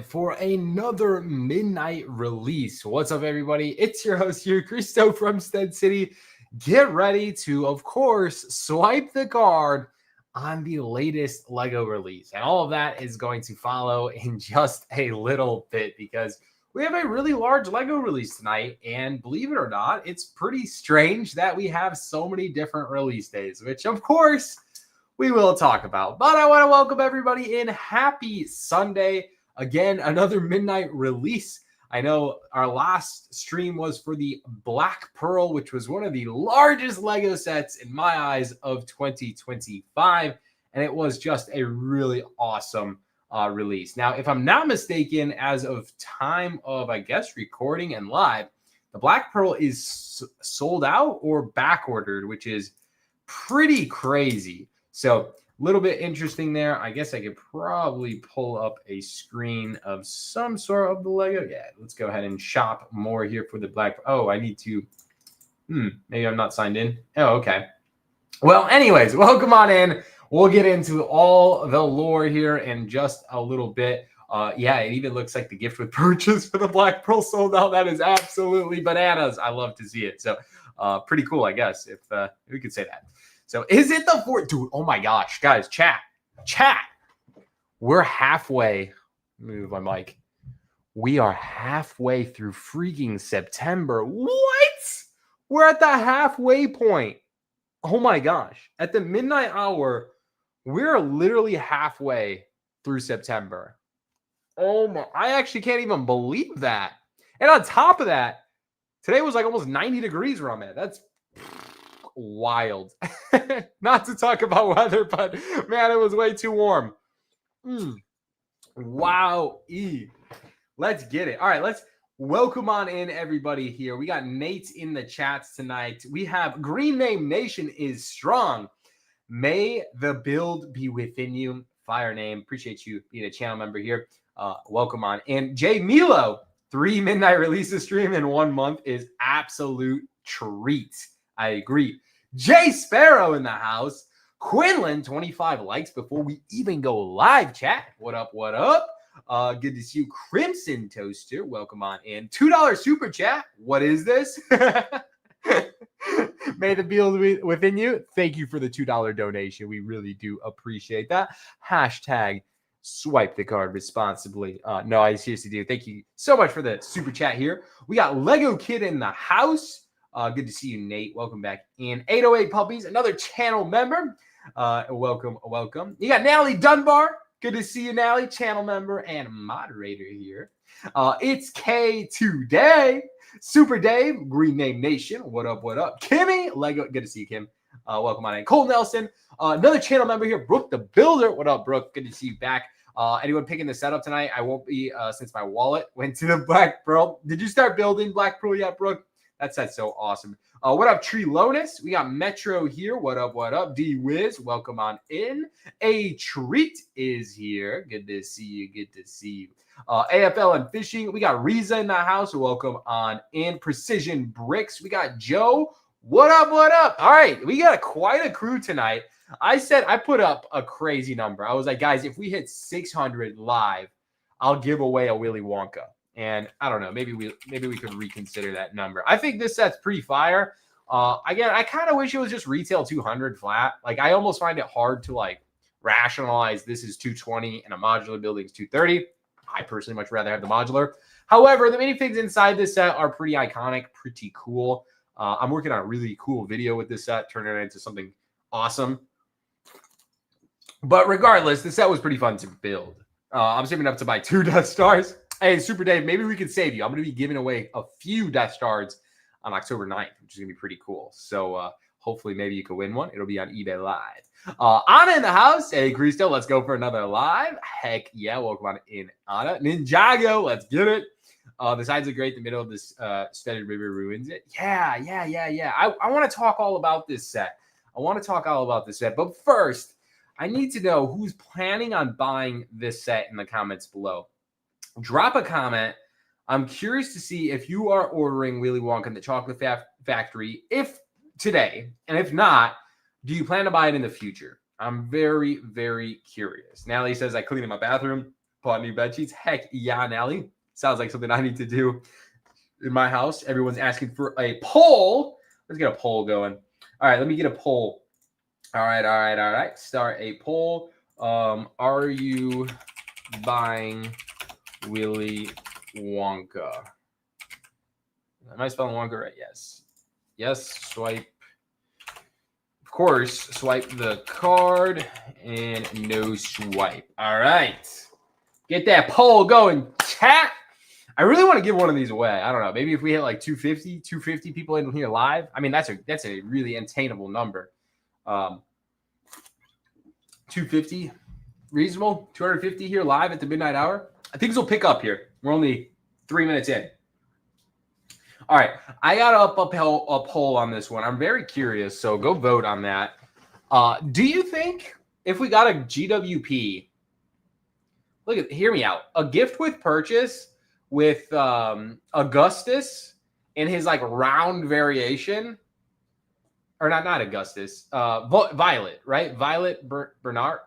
for another midnight release. What's up, everybody? It's your host here, Christo from Stead City. Get ready to, of course, swipe the card on the latest Lego release. And all of that is going to follow in just a little bit because we have a really large Lego release tonight. And believe it or not, it's pretty strange that we have so many different release days, which, of course, we will talk about. But I want to welcome everybody in. Happy Sunday. Again, another midnight release. I know our last stream was for the Black Pearl, which was one of the largest Lego sets in my eyes of 2025. And it was just a really awesome release. Now, if I'm not mistaken, as of time of, I guess, recording and live, the Black Pearl is sold out or back ordered, which is pretty crazy. So a little bit interesting there. I guess I could probably pull up a screen of some sort of the Lego. Yeah, let's go ahead and shop more here for the Black. Oh, I need to. Maybe I'm not signed in. Oh, okay. Well, anyways, welcome on in. We'll get into all the lore here in just a little bit. Yeah, it even looks like the gift with purchase for the Black Pearl sold out. That is absolutely bananas. I love to see it. So pretty cool, I guess, if we could say that. So is it the fourth? Dude, oh my gosh, guys, chat. We're halfway. Let me move my mic. We are halfway through freaking September. What? We're at the halfway point. Oh my gosh. At the midnight hour, we're literally halfway through September. Oh my, I actually can't even believe that. And on top of that, today was like almost 90 degrees where I'm at. That's wild. Not to talk about weather, but man, it was way too warm. Wow. Let's get it. All right, let's welcome on in everybody here. We got Nate in the chats tonight. We have Green Name Nation is strong. May the build be within you. Fire name. Appreciate you being a channel member here. Welcome on. And Jay Milo, 3 midnight releases stream in 1 month is absolute treat. I agree. Jay Sparrow in the house. Quinlan, 25 likes before we even go live, chat. What up, what up? Good to see you. Crimson Toaster, welcome on in. $2 super chat. What is this? May the build within you. Thank you for the $2 donation. We really do appreciate that. Hashtag swipe the card responsibly. No, I seriously do. Thank you so much for the super chat here. We got Lego Kid in the house. Good to see you, Nate. Welcome back in. 808 Puppies, another channel member. Welcome. You got Natalie Dunbar. Good to see you, Natalie, channel member and moderator here. It's K today. Super Dave, Green Name Nation. What up? Kimmy, Lego. Good to see you, Kim. Welcome on in. Cole Nelson, another channel member here. Brooke the Builder. What up, Brooke? Good to see you back. Anyone picking the setup tonight? I won't be since my wallet went to the Black Pearl. Did you start building Black Pearl yet, Brooke? That set's so awesome. What up, Tree Lotus? We got Metro here. What up? D-Wiz, welcome on in. A Treat is here. Good to see you. AFL and Fishing. We got Riza in the house. Welcome on in. Precision Bricks. We got Joe. What up? All right, we got quite a crew tonight. I put up a crazy number. I was like, guys, if we hit 600 live, I'll give away a Willy Wonka. And I don't know, maybe we could reconsider that number. I think this set's pretty fire. Again, I kind of wish it was just retail 200 flat. Like, I almost find it hard to like rationalize this is 220 and a modular building is 230. I personally much rather have the modular. However, the minifigs inside this set are pretty iconic, pretty cool. I'm working on a really cool video with this set, turning it into something awesome. But regardless, the set was pretty fun to build. I'm saving up to buy 2 Death Stars. Hey, Super Dave, maybe we can save you. I'm going to be giving away a few Death Stars on October 9th, which is going to be pretty cool. So hopefully maybe you can win one. It'll be on eBay Live. Anna in the house. Hey, Cristo, let's go for another live. Heck yeah, welcome on in, Anna. Ninjago, let's get it. The sides are great. The middle of this studded river ruins it. Yeah. I want to talk all about this set. But first, I need to know who's planning on buying this set in the comments below. Drop a comment. I'm curious to see if you are ordering Willy Wonka and the Chocolate Factory, if today, and if not, do you plan to buy it in the future? I'm very, very curious. Natalie says, I clean in my bathroom. Bought new bed sheets. Heck yeah, Nelly. Sounds like something I need to do in my house. Everyone's asking for a poll. Let's get a poll going. All right, let me get a poll. All right. Start a poll. Are you buying Willy Wonka? Am I spelling Wonka right? Yes. Yes. Swipe. Of course, swipe the card and no swipe. All right. Get that poll going, chat. I really want to give one of these away. I don't know. Maybe if we hit like 250 people in here live. I mean, that's a really attainable number. 250, reasonable. 250 here live at the midnight hour. I think this will pick up here. We're only 3 minutes in. All right, I got up a poll on this one. I'm very curious, so go vote on that. Do you think if we got a GWP, hear me out, a gift with purchase with Augustus in his like round variation, or not Augustus, Violet, right? Violet Bernard,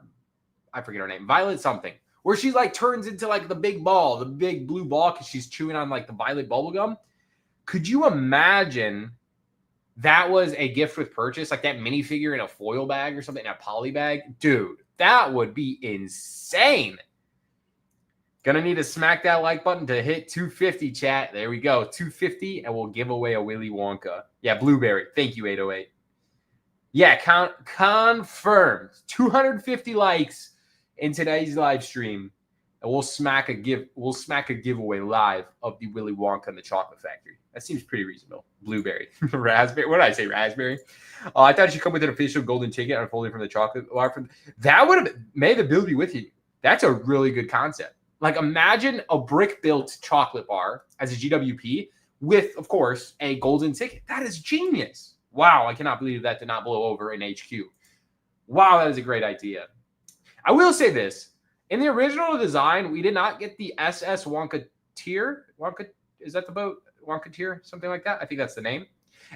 I forget her name, Violet something, where she like turns into like the big ball, the big blue ball, because she's chewing on like the violet bubblegum. Could you imagine that was a gift with purchase, like that minifigure in a foil bag or something, in a poly bag? Dude, that would be insane. Gonna need to smack that like button to hit 250, chat. There we go, 250, and we'll give away a Willy Wonka. Yeah, blueberry. Thank you, 808. Yeah, confirmed. 250 likes in today's live stream, and we'll smack a giveaway live of the Willy Wonka and the Chocolate Factory. That seems pretty reasonable. Blueberry. Raspberry. What did I say? Raspberry? I thought it should come with an official golden ticket unfolding from the chocolate bar. That would have made the build be with you. That's a really good concept. Like, imagine a brick-built chocolate bar as a GWP with, of course, a golden ticket. That is genius. Wow, I cannot believe that did not blow over in HQ. Wow, that is a great idea. I will say this. In the original design, we did not get the SS Wonka tier. Wonka, is that the boat? Wonka tier? Something like that? I think that's the name.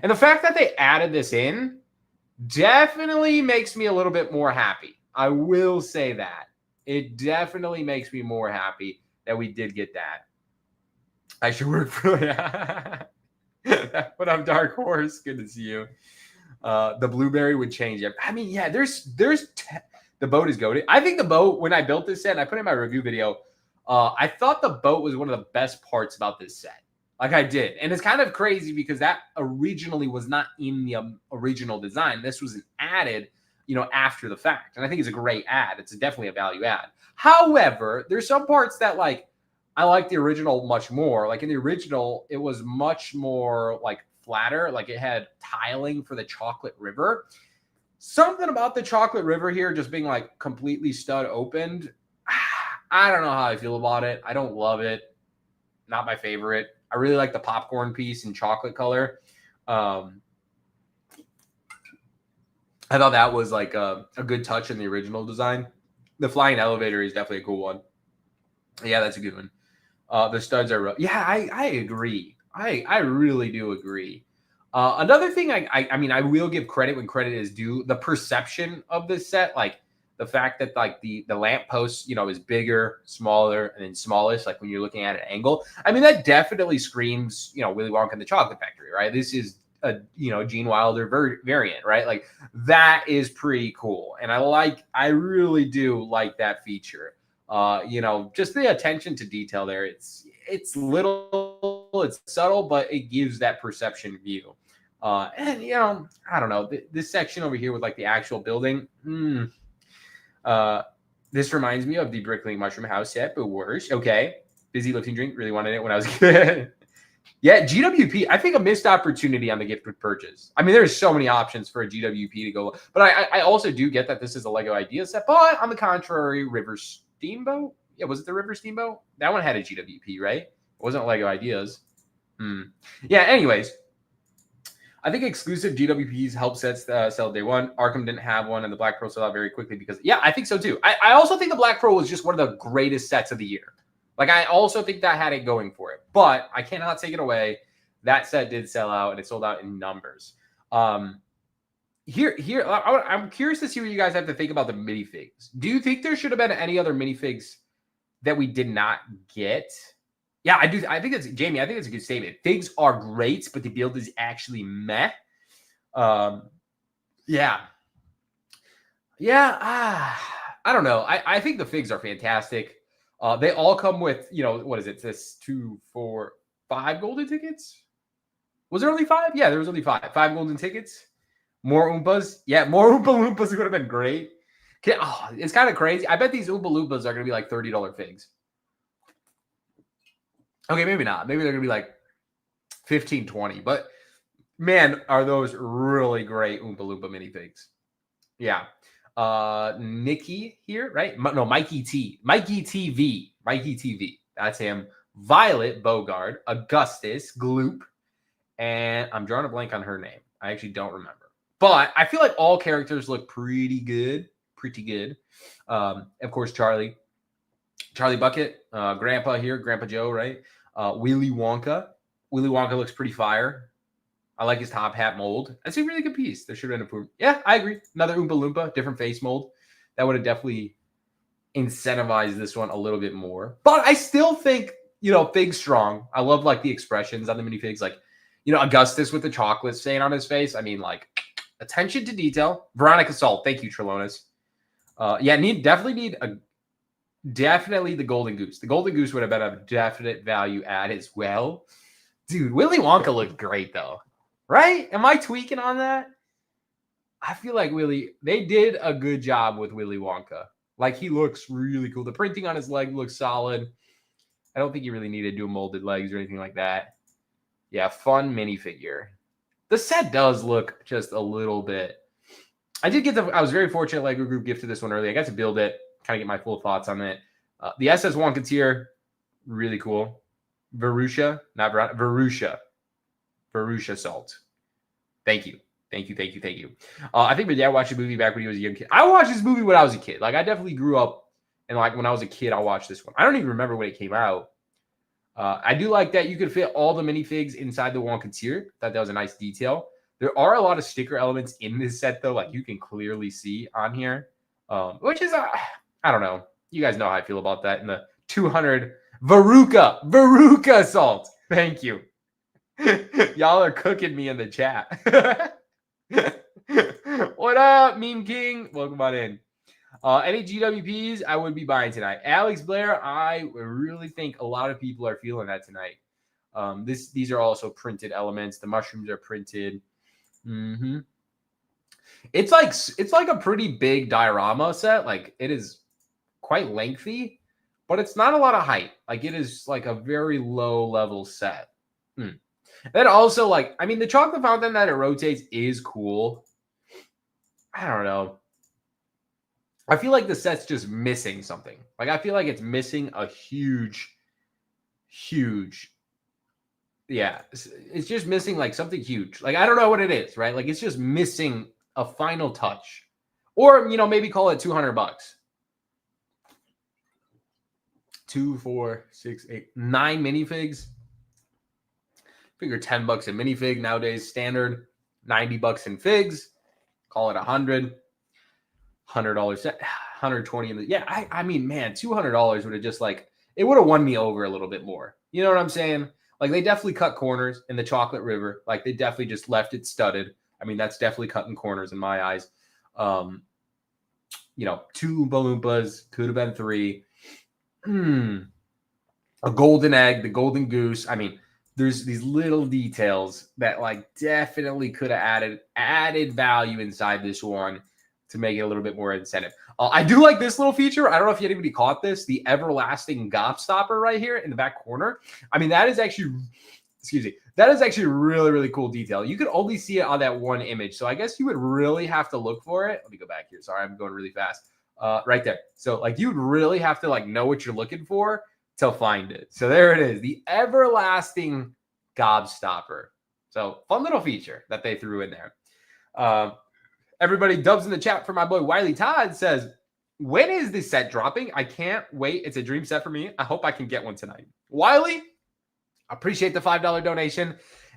And the fact that they added this in definitely makes me a little bit more happy. I will say that. It definitely makes me more happy that we did get that. I should work for that. But I'm Dark Horse. Good to see you. The blueberry would change it. I mean, yeah, the boat is goated. I think the boat, when I built this set, and I put it in my review video, I thought the boat was one of the best parts about this set. Like, I did. And it's kind of crazy because that originally was not in the original design. This was added, after the fact. And I think it's a great add. It's definitely a value add. However, there's some parts that, like, I like the original much more. Like, in the original, it was much more, like, flatter. Like, it had tiling for the chocolate river. Something about the chocolate river here just being, like, completely stud opened. I don't know how I feel about it. I don't love it. Not my favorite. I really like the popcorn piece in chocolate color. I thought that was like a good touch in the original design. The flying elevator is definitely a cool one. Yeah, that's a good one. The studs are rough. Yeah, I agree. I really do agree. Another thing, I mean, I will give credit when credit is due. The perception of this set, like the fact that like the lamppost, is bigger, smaller, and then smallest, like when you're looking at an angle. I mean, that definitely screams, Willy Wonka and the Chocolate Factory, right? This is a, Gene Wilder variant, right? Like, that is pretty cool. And I really do like that feature. Just the attention to detail there. It's little, it's subtle, but it gives that perception view. And, I don't know, this section over here with like the actual building, this reminds me of the Brickling Mushroom House set, but worse. Okay. Busy lifting drink. Really wanted it when I was a kid. Yeah, GWP, I think a missed opportunity on the gift with purchase. I mean, there's so many options for a GWP to go. But I also do get that this is a Lego Idea set. But on the contrary, River Steamboat? Yeah, was it the River Steamboat? That one had a GWP, right? It wasn't Lego Ideas. Yeah, anyways. I think exclusive GWPs help sets sell day one. Arkham didn't have one, and the Black Pearl sold out very quickly because, yeah, I think so too. I also think the Black Pearl was just one of the greatest sets of the year. Like, I also think that had it going for it. But I cannot take it away. That set did sell out, and it sold out in numbers. I'm curious to see what you guys have to think about the minifigs. Do you think there should have been any other minifigs that we did not get. Yeah, I do. I think it's Jamie. I think it's a good statement. Figs are great, but the build is actually meh. Yeah. I don't know. I think the figs are fantastic. They all come with, what is it? This 2, 4, 5 golden tickets? Was there only 5? Yeah, there was only 5. 5 golden tickets. More Oompas. Yeah, more Oompa Loompas would have been great. It's kind of crazy. I bet these Oompa Loompas are going to be like $30 figs. Okay, maybe not. Maybe they're going to be like 15, 20. But man, are those really great Oompa Loompa minifigs. Yeah. Nikki here, right? No, Mikey T. Mikey TV. Mikey TV. That's him. Violet Bogard. Augustus Gloop. And I'm drawing a blank on her name. I actually don't remember. But I feel like all characters look pretty good. Pretty good. Of course, Charlie Bucket. Grandpa here. Grandpa Joe, right? Willy Wonka. Willy Wonka looks pretty fire. I like his top hat mold. That's a really good piece. There should have been improved. Yeah, I agree. Another Oompa Loompa, different face mold. That would have definitely incentivized this one a little bit more. But I still think, Fig's strong. I love like the expressions on the minifigs. Like, Augustus with the chocolate stain on his face. I mean, like, attention to detail. Veronica Salt. Thank you, Trilonis. Definitely the Golden Goose. The Golden Goose would have been a definite value add as well. Dude, Willy Wonka looked great, though. Right? Am I tweaking on that? I feel like they did a good job with Willy Wonka. Like, he looks really cool. The printing on his leg looks solid. I don't think he really needed to do molded legs or anything like that. Yeah, fun minifigure. The set does look just a little bit. I was very fortunate Lego Group gifted this one early. I got to build it, kind of get my full thoughts on it. The SS Wonkateer, really cool. Verusha, not Verusha. Verusha Salt. Thank you. I think my dad watched the movie back when he was a young kid. I watched this movie when I was a kid. Like, I definitely grew up, and like when I was a kid, I watched this one. I don't even remember when it came out. I do like that you could fit all the minifigs inside the Wonkateer. Thought that was a nice detail. There are a lot of sticker elements in this set, though. Like, you can clearly see on here, which is, I don't know. You guys know how I feel about that. In the 200 Veruca Salt. Thank you. Y'all are cooking me in the chat. What up, Meme King? Welcome on in. Any GWPs I would be buying tonight. Alex Blair, I really think a lot of people are feeling that tonight. These are also printed elements. The mushrooms are printed. It's like a pretty big diorama set. Like, it is quite lengthy, but it's not a lot of height. Like, it is like a very low level set. Then also, like, I mean, the chocolate fountain that it rotates is cool. I don't know. I feel like the set's just missing something. Like, I feel like it's missing a huge, yeah, it's just missing like something huge. Like, I don't know what it is, right? Like, it's just missing a final touch. Or, maybe call it $200. 2, 4, 6, 8, 9 minifigs. Figure $10 a minifig nowadays, standard. $90 in figs. Call it $100 set, $120 in the, yeah. I mean, man, $200 would have just like, it would have won me over a little bit more. You know what I'm saying? Like, they definitely cut corners in the Chocolate River. Like, they definitely just left it studded. I mean, that's definitely cutting corners in my eyes. 2 Oompa Loompas, could have been 3. A golden egg, the golden goose. I mean, there's these little details that like definitely could have added value inside this one to make it a little bit more incentive. I do like this little feature. I don't know if anybody caught this, the everlasting gobstopper right here in the back corner. I mean, that is actually, that is actually really, really cool detail. You could only see it on that one image. So I guess you would really have to look for it. Let me go back here. Sorry, I'm going really fast. Right there. So like, you'd really have to like know what you're looking for to find it. So there it is, the everlasting gobstopper. So fun little feature that they threw in there. Everybody dubs in the chat for my boy Wiley Todd says, when is this set dropping? I can't wait. It's a dream set for me. I hope I can get one tonight. Wiley, appreciate the $5 donation.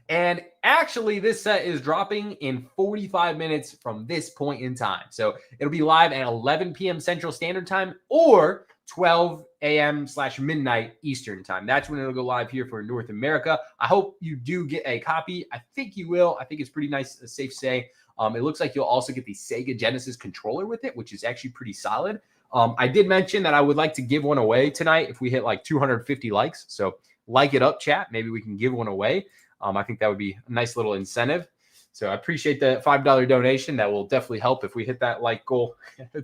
And actually, this set is dropping in 45 minutes from this point in time. So it'll be live at 11 p.m. Central Standard Time or 12 a.m/midnight Eastern time. That's when it'll go live here for North America. I hope you do get a copy. I think you will. I think it's pretty nice, safe to say. It looks like you'll also get the Sega Genesis controller with it, which is actually pretty solid. I did mention that I would like to give one away tonight if we hit like 250 likes. So like it up, chat. Maybe we can give one away. I think that would be a nice little incentive. So I appreciate the $5 donation. That will definitely help if we hit that like goal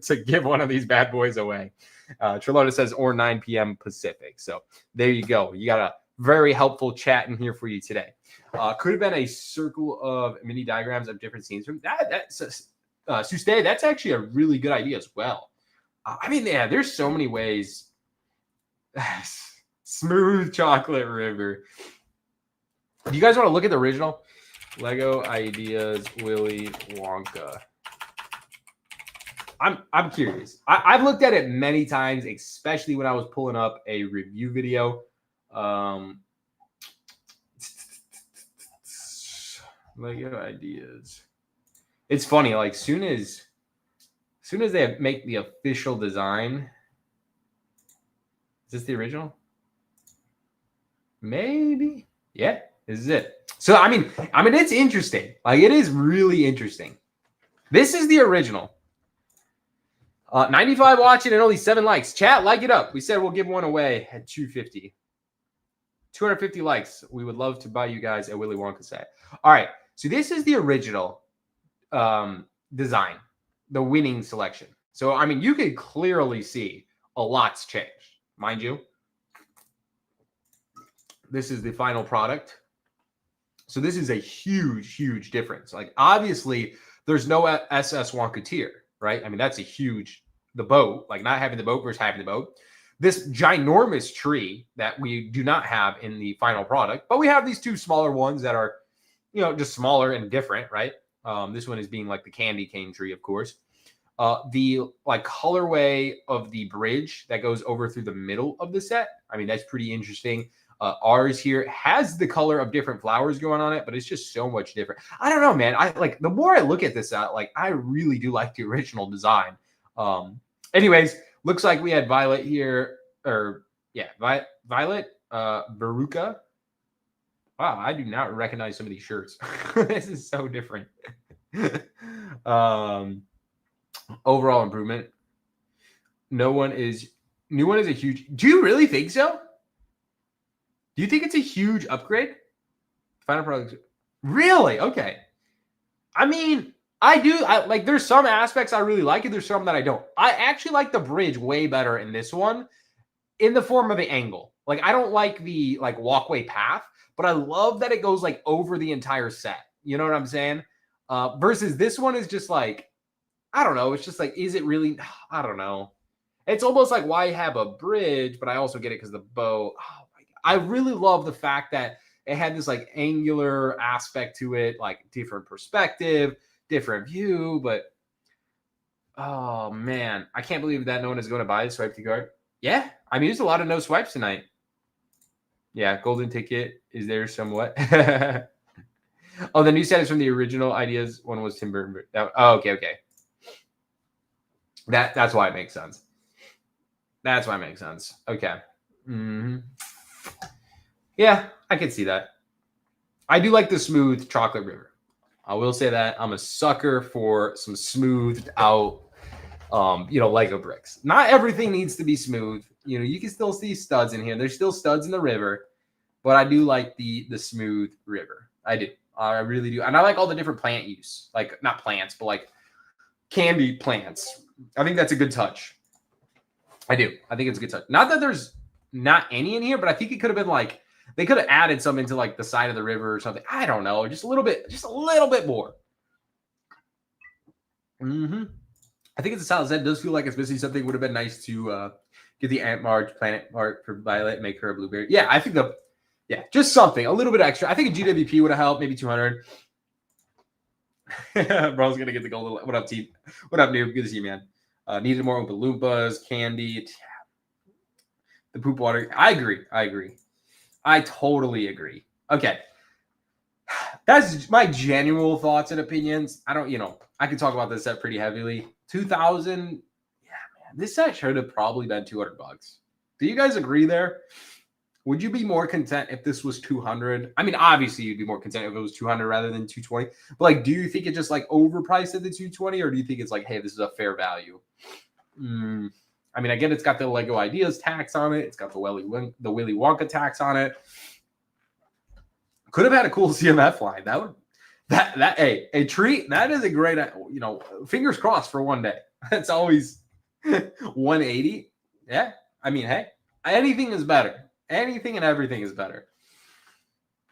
to give one of these bad boys away. Trelona says, or 9 p.m. Pacific. So there you go. You got a very helpful chat in here for you today. Could have been a circle of mini diagrams of different scenes from that. That's Suste. That's actually a really good idea as well. I mean, yeah, there's so many ways. Smooth chocolate river. Do you guys want to look at the original? Lego Ideas Willy Wonka. I'm curious. I've looked at it many times, especially when I was pulling up a review video. Lego Ideas. It's funny, like soon as they make the official design. Is this the original? Maybe. Yeah, this is it. So I mean, it's interesting. Like it is really interesting. This is the original. 95 watching and only 7 likes. Chat, like it up. We said we'll give one away at 250. 250 likes. We would love to buy you guys a Willy Wonka set. All right. So this is the original design, the winning selection. So, I mean, you can clearly see a lot's changed. Mind you, this is the final product. So this is a huge, huge difference. Like, obviously, there's no SS Wonkateer, right? I mean, that's a huge, the boat, like not having the boat versus having the boat. This ginormous tree that we do not have in the final product, but we have these 2 smaller ones that are, you know, just smaller and different, right? This one is being like the candy cane tree, of course. The like colorway of the bridge that goes over through the middle of the set. I mean, that's pretty interesting. Ours here has the color of different flowers going on it, but it's just so much different. I don't know, man. I like the more I look at this out, like I really do like the original design. Anyways, looks like we had Violet here, or yeah, Violet, Baruka. Wow, I do not recognize some of these shirts. This is so different. Overall improvement. New one is a huge. Do you really think so? Do you think it's a huge upgrade? Final product. Really? Okay. I mean, I do. Like, there's some aspects I really like, and there's some that I don't. I actually like the bridge way better in this one, in the form of the angle. Like, I don't like the like walkway path, but I love that it goes like over the entire set. You know what I'm saying? Versus this one is just like, I don't know. It's just like, is it really? I don't know. It's almost like, why have a bridge? But I also get it because the bow. Oh my God. I really love the fact that it had this like angular aspect to it, like different perspective, different view. But oh man, I can't believe that no one is going to buy the swipe to card. Yeah, I mean, there's a lot of no swipes tonight. Yeah, golden ticket is there somewhat. Oh, the new set is from the original ideas. One was Tim Burton. Oh, okay. That's why it makes sense. That's why it makes sense. Okay. Mm-hmm. Yeah, I can see that. I do like the smooth chocolate river. I will say that I'm a sucker for some smoothed out, Lego bricks. Not everything needs to be smooth. You know, you can still see studs in here. There's still studs in the river, but I do like the smooth river. I do. I really do. And I like all the different plant use. Like, not plants, but like candy plants. I think that's a good touch. I do. I think it's a good touch. Not that there's not any in here, but I think it could have been like, they could have added some into like the side of the river or something. I don't know. Just a little bit more. Mm-hmm. I think it's a solid set. It does feel like it's missing something. It would have been nice to get the Ant March, Planet March for Violet, make her a blueberry. Yeah, I think just something, a little bit extra. I think a GWP would have helped, maybe 200. Bro's gonna get the gold. What up, team? What up, noob? Good to see you, man. Needed more Oompa Loompas, candy, the poop water. I agree. I totally agree. Okay. That's my genuine thoughts and opinions. I can talk about this set pretty heavily. 2000. Yeah, man. This set should have probably been $200. Do you guys agree there? Would you be more content if this was 200? I mean, obviously you'd be more content if it was 200 rather than 220. But like, do you think it just like overpriced at the 220, or do you think it's like, hey, this is a fair value? I mean, again, it's got the Lego Ideas tax on it. It's got the Willy Wonka tax on it. Could have had a cool CMF line. Hey, a treat. That is a great, fingers crossed for one day. That's always 180. Yeah. I mean, hey, anything is better. Anything and everything is better.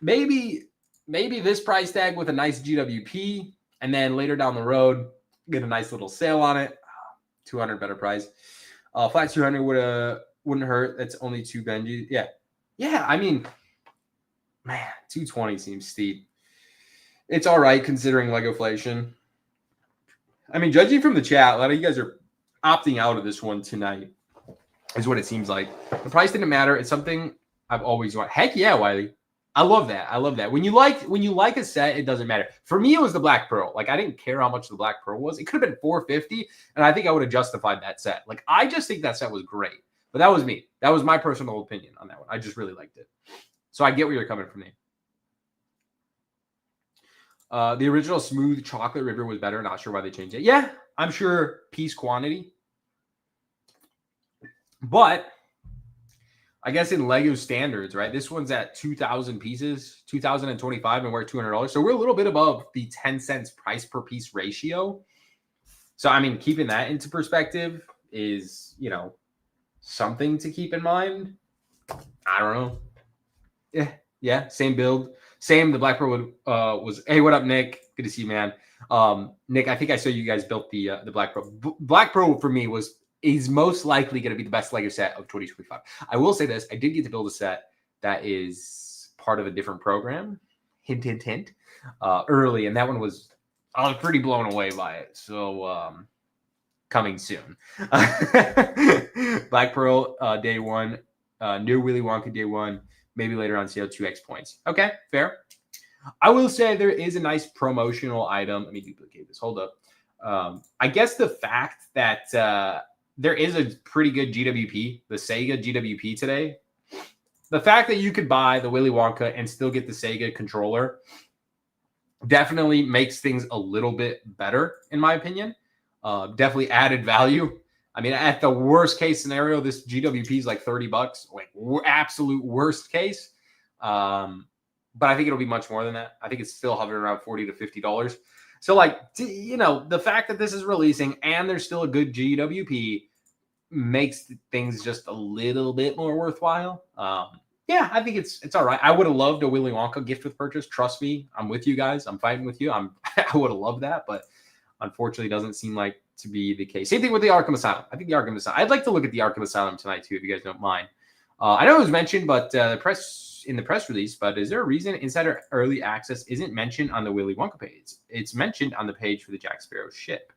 Maybe this price tag with a nice GWP, and then later down the road, get a nice little sale on it. 200 better price. Flat 200 wouldn't hurt. That's only 2 Benjis. Yeah. I mean, man, 220 seems steep. It's all right considering Legoflation. I mean, judging from the chat, a lot of you guys are opting out of this one tonight, is what it seems like. The price didn't matter. It's something I've always wanted. Heck yeah, Wiley. I love that. When you like a set, it doesn't matter. For me, it was the Black Pearl. Like, I didn't care how much the Black Pearl was. It could have been $450, and I think I would have justified that set. Like, I just think that set was great. But that was me. That was my personal opinion on that one. I just really liked it. So I get where you're coming from me. The original Smooth Chocolate River was better. Not sure why they changed it. Yeah, I'm sure piece quantity. But I guess in Lego standards, right? This one's at 2,000 pieces, 2,025, and we're at $200. So we're a little bit above the 10 cents price per piece ratio. So, I mean, keeping that into perspective is, something to keep in mind. I don't know. Yeah, same build. Same, the Black Pearl was, hey, what up, Nick? Good to see you, man. Nick, I think I saw you guys built the Black Pearl. Black Pearl for me is most likely going to be the best Lego set of 2025. I will say this. I did get to build a set that is part of a different program. Hint, hint, hint. Early. And that one I was pretty blown away by it. So coming soon. Black Pearl day one. New Willy Wonka day one. Maybe later on sale 2x points. Okay, fair. I will say there is a nice promotional item. Let me duplicate this. Hold up. I guess the fact that there is a pretty good GWP, the Sega GWP today. The fact that you could buy the Willy Wonka and still get the Sega controller definitely makes things a little bit better, in my opinion. Definitely added value. I mean, at the worst case scenario, this GWP is like $30, like absolute worst case. But I think it'll be much more than that. I think it's still hovering around $40 to $50. So, like, the fact that this is releasing and there's still a good GWP makes things just a little bit more worthwhile. Yeah, I think it's all right. I would have loved a Willy Wonka gift with purchase. Trust me, I'm with you guys. I'm fighting with you. I would have loved that, but unfortunately, doesn't seem like to be the case. Same thing with the Arkham Asylum. I think the Arkham Asylum. I'd like to look at the Arkham Asylum tonight too, if you guys don't mind. I know it was mentioned, but in the press release. But is there a reason Insider Early Access isn't mentioned on the Willy Wonka page? It's mentioned on the page for the Jack Sparrow ship.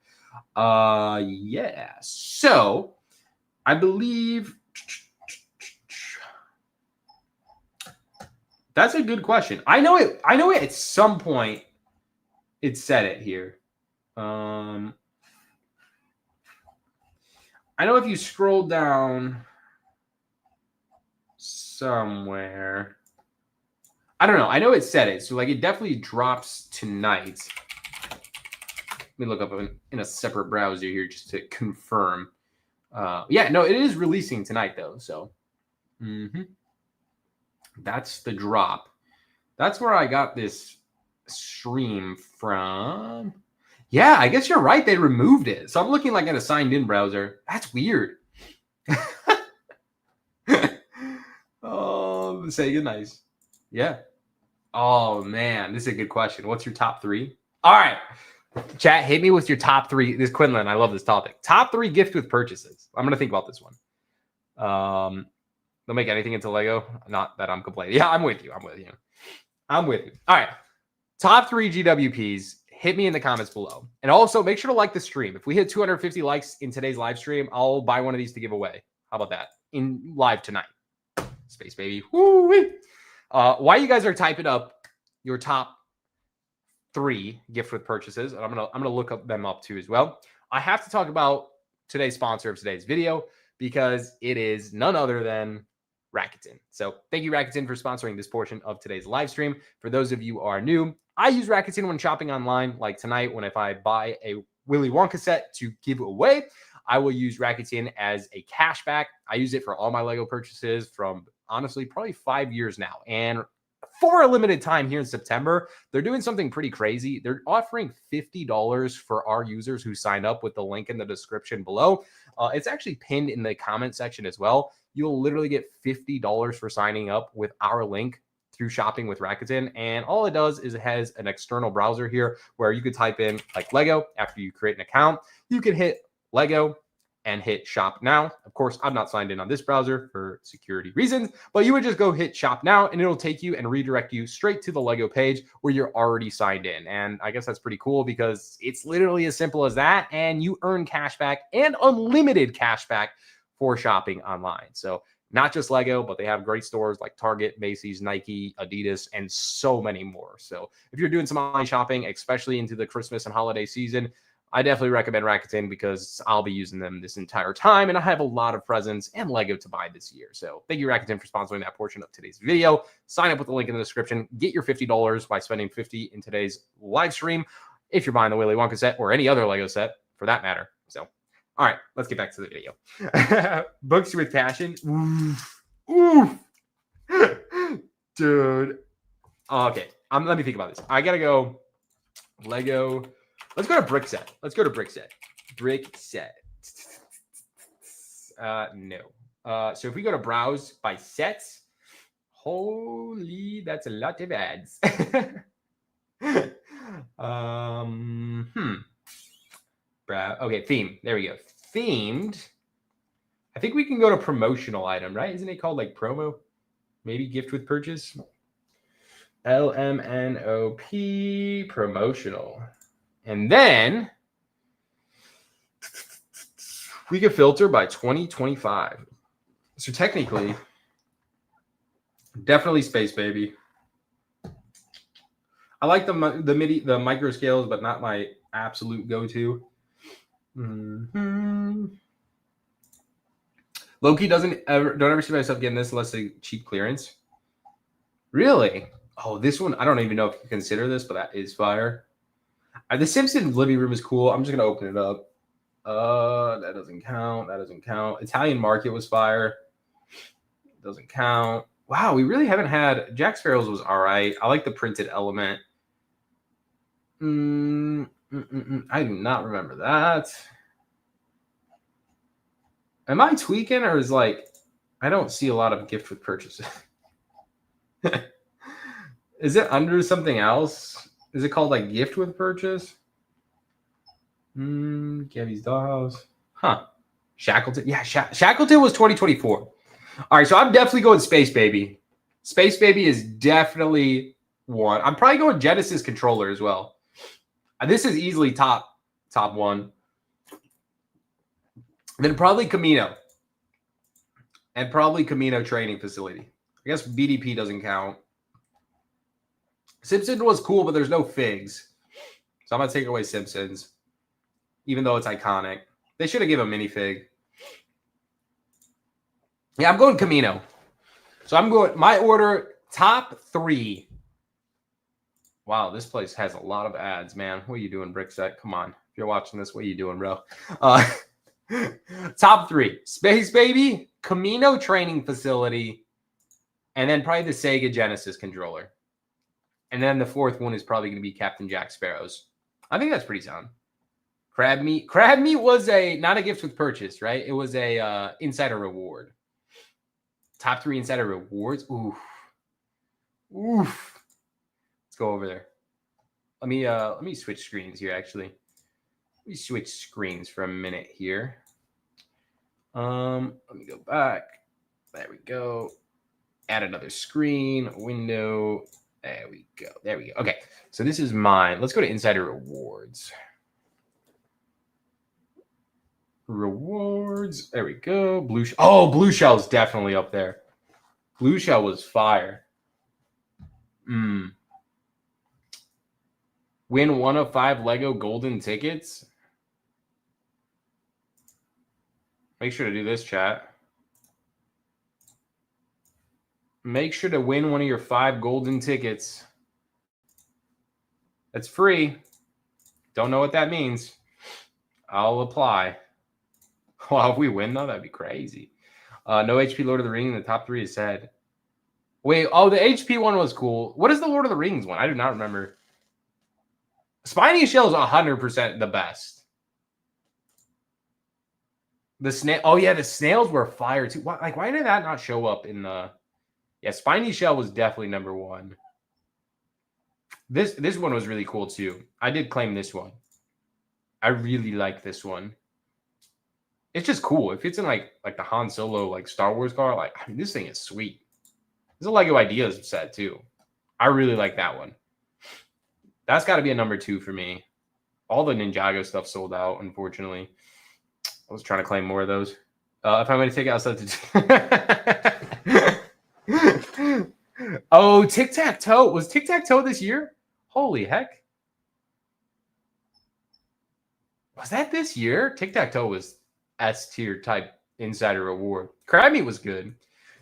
Yeah. So I believe that's a good question. I know it at some point. It said it here. I know if you scroll down somewhere, I don't know. I know it said it. So, like, it definitely drops tonight. Let me look up in a separate browser here just to confirm. Yeah, no, it is releasing tonight, though. So, that's the drop. That's where I got this stream from. Yeah, I guess you're right. They removed it. So I'm looking like at a signed in browser. That's weird. Oh, Sega, nice. Yeah. Oh, man. This is a good question. What's your top 3? All right. Chat, hit me with your top 3. This is Quinlan. I love this topic. Top 3 gift with purchases. I'm going to think about this one. They'll make anything into Lego. Not that I'm complaining. Yeah, I'm with you. All right. Top 3 GWPs. Hit me in the comments below. And also, make sure to like the stream. If we hit 250 likes in today's live stream, I'll buy one of these to give away. How about that? In live tonight. Space, baby. Woo-wee. While you guys are typing up your top 3 gift with purchases, and I'm gonna look them up too as well. I have to talk about today's sponsor of today's video. because it is none other than Rakuten. So thank you, Rakuten, for sponsoring this portion of today's live stream. For those of you who are new, I use Rakuten when shopping online, like tonight when if I buy a Willy Wonka set to give away, I will use Rakuten as a cashback. I use it for all my Lego purchases from honestly probably 5 years now. And for a limited time here in September, they're doing something pretty crazy. They're offering $50 for our users who sign up with the link in the description below. It's actually pinned in the comment section as well. You'll literally get $50 for signing up with our link through shopping with Rakuten. And all it does is it has an external browser here where you could type in like Lego after you create an account. You can hit Lego and hit shop now. Of course, I'm not signed in on this browser for security reasons, but you would just go hit shop now and it'll take you and redirect you straight to the Lego page where you're already signed in. And I guess that's pretty cool because it's literally as simple as that. And you earn cashback and unlimited cashback for shopping online. So not just Lego, but they have great stores like Target, Macy's, Nike, Adidas, and so many more. So if you're doing some online shopping, especially into the Christmas and holiday season, I definitely recommend Rakuten because I'll be using them this entire time, and I have a lot of presents and Lego to buy this year. So thank you, Rakuten, for sponsoring that portion of today's video. Sign up with the link in the description. Get your $50 by spending $50 in today's live stream if you're buying the Willy Wonka set or any other Lego set for that matter. So, all right, let's get back to the video. Books with passion. Oof. Oof. Dude. Okay, let me think about this. I got to go Lego. Let's go to brick set. Let's go to brick set. Brick set. No. So if we go to browse by sets, holy, that's a lot of ads. Okay, theme. There we go. Themed. I think we can go to promotional item, right? Isn't it called like promo? Maybe gift with purchase. LMNOP promotional. And then we can filter by 2025. So technically, definitely Space Baby. I like the micro scales, but not my absolute go-to. Loki don't ever see myself getting this unless they cheap clearance. Really? Oh, this one, I don't even know if you consider this, but that is fire. The Simpsons living room is cool. I'm just going to open it up. That doesn't count. That doesn't count. Italian Market was fire. Doesn't count. Wow, we really haven't had... Jack Sparrow's was all right. I like the printed element. I do not remember that. Am I tweaking or is like... I don't see a lot of gift with purchases. Is it under something else? Is it called like gift with purchase? Gabby's Dollhouse. Huh. Shackleton. Yeah, Shackleton was 2024. All right, so I'm definitely going Space Baby. Space Baby is definitely one. I'm probably going Genesis controller as well. This is easily top one. Then probably Camino. And probably Camino training facility. I guess BDP doesn't count. Simpsons was cool, but there's no figs. So I'm going to take away Simpsons. Even though it's iconic. They should have given a minifig. Yeah, I'm going Camino. So I'm going, my order, top 3. Wow, this place has a lot of ads, man. What are you doing, Brickset? Come on. If you're watching this, what are you doing, bro? Top 3. Space Baby, Camino training facility, and then probably the Sega Genesis controller. And then the 4th one is probably going to be Captain Jack Sparrow's. I think that's pretty sound. Crab meat. Crab meat was not a gift with purchase, right? It was a insider reward. Top 3 insider rewards. Oof. Let's go over there. Let me switch screens here. Actually, let me switch screens for a minute here. Let me go back. There we go. Add another screen. Window. There we go. There we go. Okay, so this is mine. Let's go to insider rewards. Rewards. There we go. Blue Shell's definitely up there. Blue Shell was fire. Win 1 of 5 Lego golden tickets. Make sure to do this, chat. Make sure to win one of your 5 golden tickets. It's free. Don't know what that means. I'll apply. Well, if we win, though, that'd be crazy. No HP Lord of the Rings in the top 3 is sad. Wait, oh, the HP one was cool. What is the Lord of the Rings one? I do not remember. Spiny Shell is 100% the best. The snail. Oh, yeah, the snails were fire, too. Why did that not show up in the... Yeah, Spiny Shell was definitely number 1. This one was really cool, too. I did claim this one. I really like this one. It's just cool. It fits in like the Han Solo like Star Wars car. Like, I mean, this thing is sweet. There's a Lego Ideas set too. I really like that one. That's got to be a number 2 for me. All the Ninjago stuff sold out, unfortunately. I was trying to claim more of those. If I'm going to take it outside to... Oh, Tic-Tac-Toe. Was Tic-Tac-Toe this year? Holy heck. Was that this year? Tic-Tac-Toe was S-tier type insider reward. Crab Meat was good.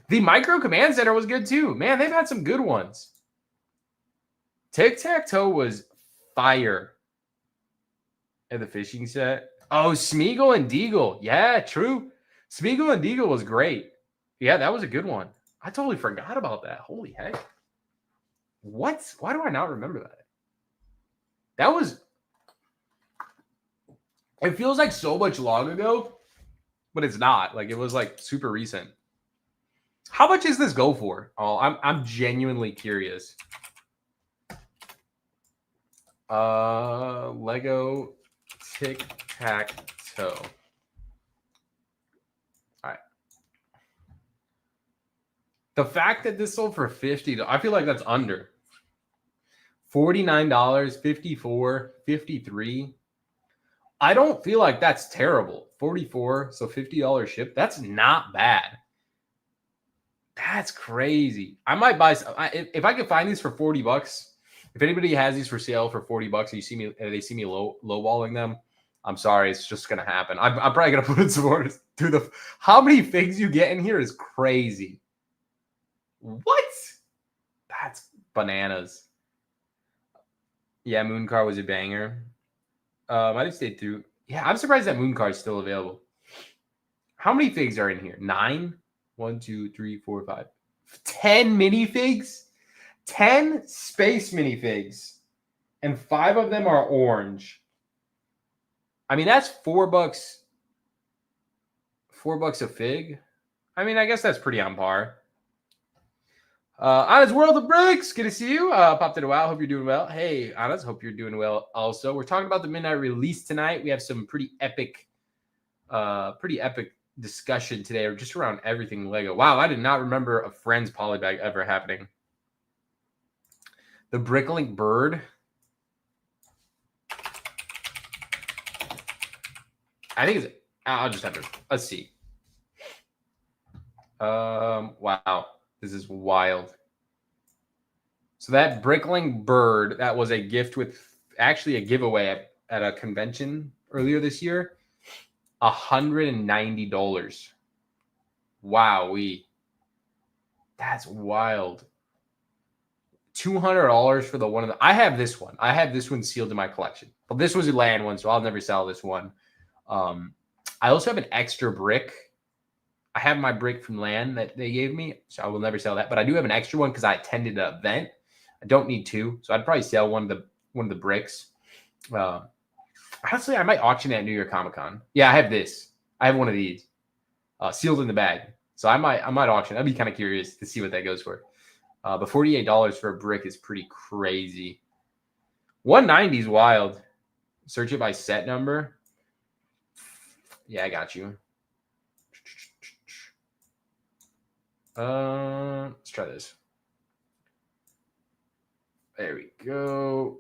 The Micro Command Center was good too. Man, they've had some good ones. Tic-Tac-Toe was fire. And the fishing set. Oh, Smeagol and Deagle. Yeah, true. Smeagol and Deagle was great. Yeah, that was a good one. I totally forgot about that. Holy heck. What? Why do I not remember that? That was... It feels like so much long ago, but it's not. Like, it was like super recent. How much does this go for? Oh, I'm genuinely curious. Lego Tic-Tac-Toe. All right. The fact that this sold for $50, I feel like that's under. $49, $54, $53. I don't feel like that's terrible. $44, so $50 ship. That's not bad. That's crazy. I might buy some. If I could find these for $40. If anybody has these for sale for $40 and they see me lowballing them, I'm sorry. It's just gonna happen. I'm probably gonna put in some orders. Dude, how many figs you get in here is crazy. What? That's bananas. Yeah, Moon Car was a banger. I just stayed through. Yeah, I'm surprised that Moon Car is still available. How many figs are in here? 9? 1, 2, 3, 4, 5. 10 minifigs? 10 space minifigs. And 5 of them are orange. I mean, that's $4. $4 a fig. I mean, I guess that's pretty on par. Anna's World of Bricks. Good to see you. Popped it a while. Hope you're doing well. Hey, Anna's. Hope you're doing well also. We're talking about the midnight release tonight. We have some pretty epic discussion today, just around everything Lego. Wow, I did not remember a Friends polybag ever happening. The Bricklink Bird. I think it's... I'll just have to... Let's see. Wow. This is wild. So that Bricklink Bird, that was a gift with... Actually, a giveaway at a convention earlier this year. $190. Wowee. That's wild. $200 for the one of the... I have this one. I have this one sealed in my collection. But this was a land one, so I'll never sell this one. I also have an extra brick. I have my brick from land that they gave me, so I will never sell that. But I do have an extra one because I attended an event. I don't need 2, so I'd probably sell one of the bricks. Honestly, I might auction it at New York Comic Con. Yeah, I have this. I have one of these sealed in the bag. So I might auction. I'd be kind of curious to see what that goes for. But $48 for a brick is pretty crazy. $190 is wild. Search it by set number. Yeah, I got you. Let's try this. There we go.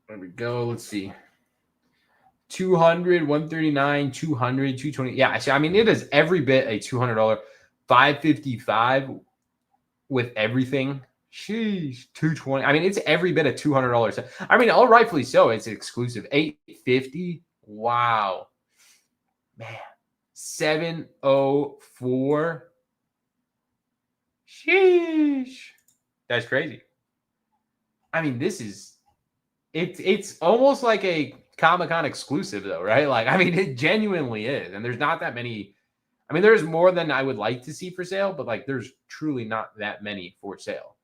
There we go. Let's see. 200, 139, 200, 220. Yeah, I mean, it is every bit a $200. $555 with everything. Sheesh, $220. I mean, it's every bit a $200. I mean, all rightfully so. It's exclusive. $850. Wow. Man. 704. Sheesh. That's crazy. I mean, this is it's almost like a Comic-Con exclusive though, right? Like, I mean, it genuinely is. And there's not that many. I mean, there's more than I would like to see for sale, but like there's truly not that many for sale.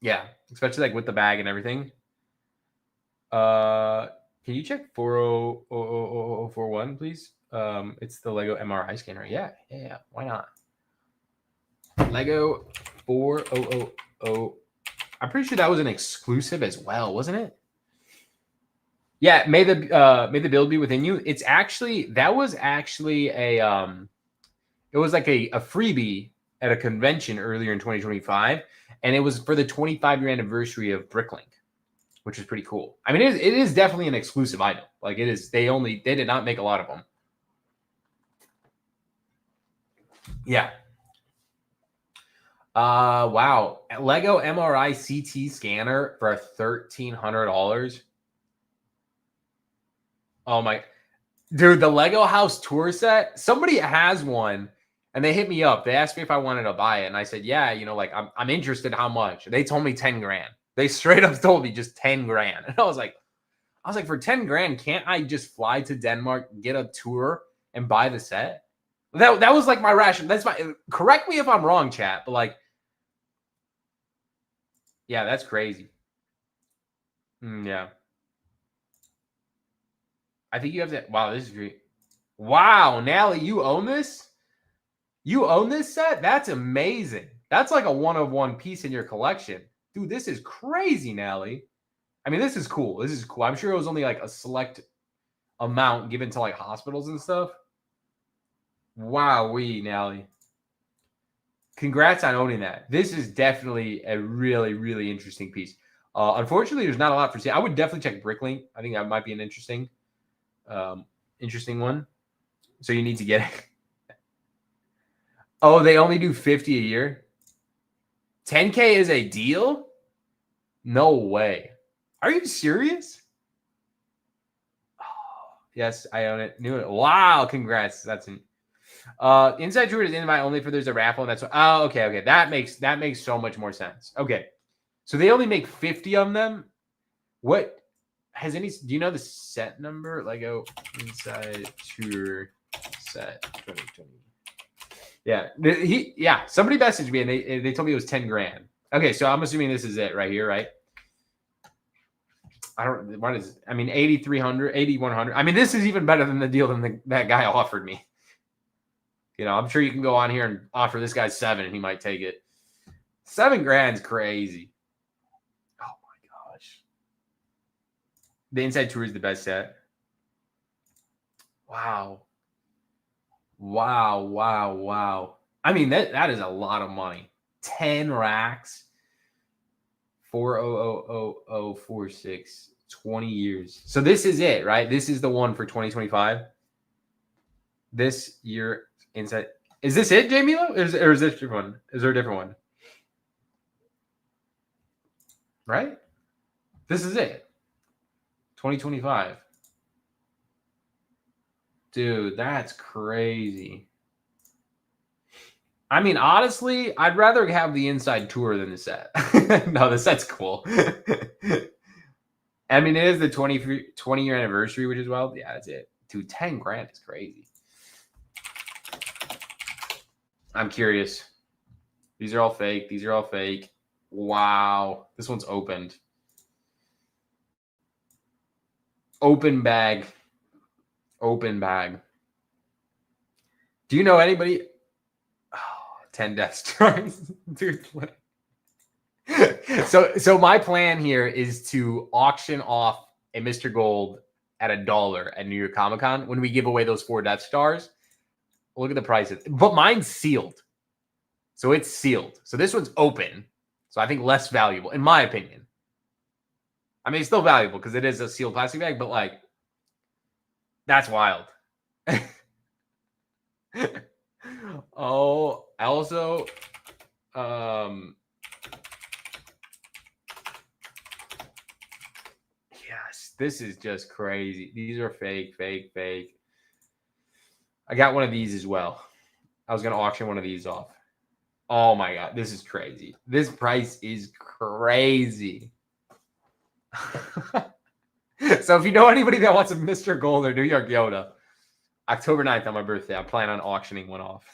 Yeah, especially like with the bag and everything. Can you check 40041, please? It's the Lego MRI scanner. Yeah, why not? Lego 4000. I'm pretty sure that was an exclusive as well, wasn't it? Yeah, may the build be within you. It's actually that was actually a it was like a freebie at a convention earlier in 2025, and it was for the 25-year anniversary of Bricklink, which is pretty cool. I mean, it is definitely an exclusive item. Like it is, they did not make a lot of them. Yeah. Wow. Lego MRI CT scanner for $1,300. Oh my, dude, the Lego House tour set. Somebody has one, and they hit me up. They asked me if I wanted to buy it, and I said, yeah. You know, like I'm interested. How much? They told me 10 grand. They straight up told me just 10 grand, and I was like, for 10 grand, can't I just fly to Denmark, get a tour, and buy the set? That was like my ration. That's my. Correct me if I'm wrong, chat, but like, yeah, that's crazy. Yeah. I think you have to. Wow, this is great. Wow, Nally, you own this? You own this set? That's amazing. That's like a one-of-one piece in your collection. Dude, this is crazy, Nally. I mean, this is cool. This is cool. I'm sure it was only like a select amount given to like hospitals and stuff. Wow, Nally. Congrats on owning that. This is definitely a really, really interesting piece. Unfortunately, there's not a lot for sale. I would definitely check Bricklink. I think that might be an interesting one. So you need to get it. Oh, they only do 50 a year? 10K is a deal? No way. Are you serious? Oh, yes, I own it. Knew it. Wow, congrats. That's an inside tour is invite only for there's a raffle, and that's okay. That makes so much more sense. Okay. So they only make 50 of them. What has any do you know the set number? Lego inside tour set 2020. Yeah, somebody messaged me and they told me it was 10 grand. Okay, so I'm assuming this is it right here, right? I don't what is I mean 8,300, 8,100. I mean, this is even better than the deal than that guy offered me. You know, I'm sure you can go on here and offer this guy 7 and he might take it. 7 grand's crazy. Oh my gosh. The inside tour is the best set. Wow. I mean, that is a lot of money. 10 racks. 400046. 20 years. So this is it, right? This is the one for 2025. This year inside. Is this it, Jamie? Or is this different one? Is there a different one? Right? This is it. 2025. Dude, that's crazy. I mean, honestly, I'd rather have the inside tour than the set. No, the set's cool. I mean, it is the 20-year anniversary, which is wild. Yeah, that's it. Dude, 10 grand is crazy. I'm curious. These are all fake. Wow. This one's opened. Open bag. Do you know anybody? Oh, 10 death stars. Dude. So my plan here is to auction off a Mr. Gold at $1 at New York Comic Con when we give away those 4 Death Stars. Look at the prices. But mine's sealed. So it's sealed. So this one's open. So I think less valuable, in my opinion. I mean, it's still valuable because it is a sealed plastic bag, but like, that's wild. Oh, also, yes, This is just crazy. These are fake. I got one of these as well. I was gonna auction one of these off. Oh my god, this is crazy. This price is crazy. So if you know anybody that wants a Mr. Gold or New York Yoda, October 9th on my birthday, I plan on auctioning one off.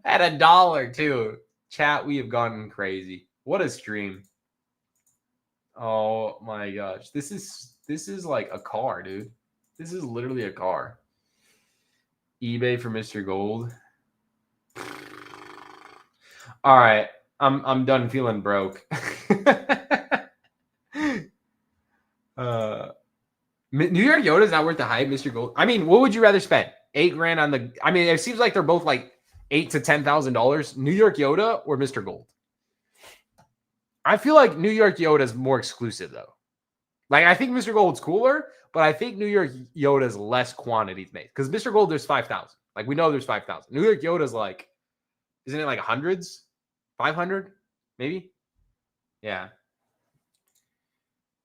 At $1 too. Chat, we have gone crazy. What a stream. Oh my gosh. This is like a car, dude. This is literally a car. eBay for Mr. Gold. All right. I'm done feeling broke. New York Yoda is not worth the hype, Mr. Gold. I mean, what would you rather spend? $8,000 on the. I mean, it seems like they're both like $8,000 to $10,000. New York Yoda or Mr. Gold. I feel like New York Yoda is more exclusive though. Like I think Mr. Gold's cooler, but I think New York Yoda is less quantities made because Mr. Gold there's 5,000. Like we know there's 5,000. New York Yoda's like, isn't it like hundreds, 500, maybe? Yeah.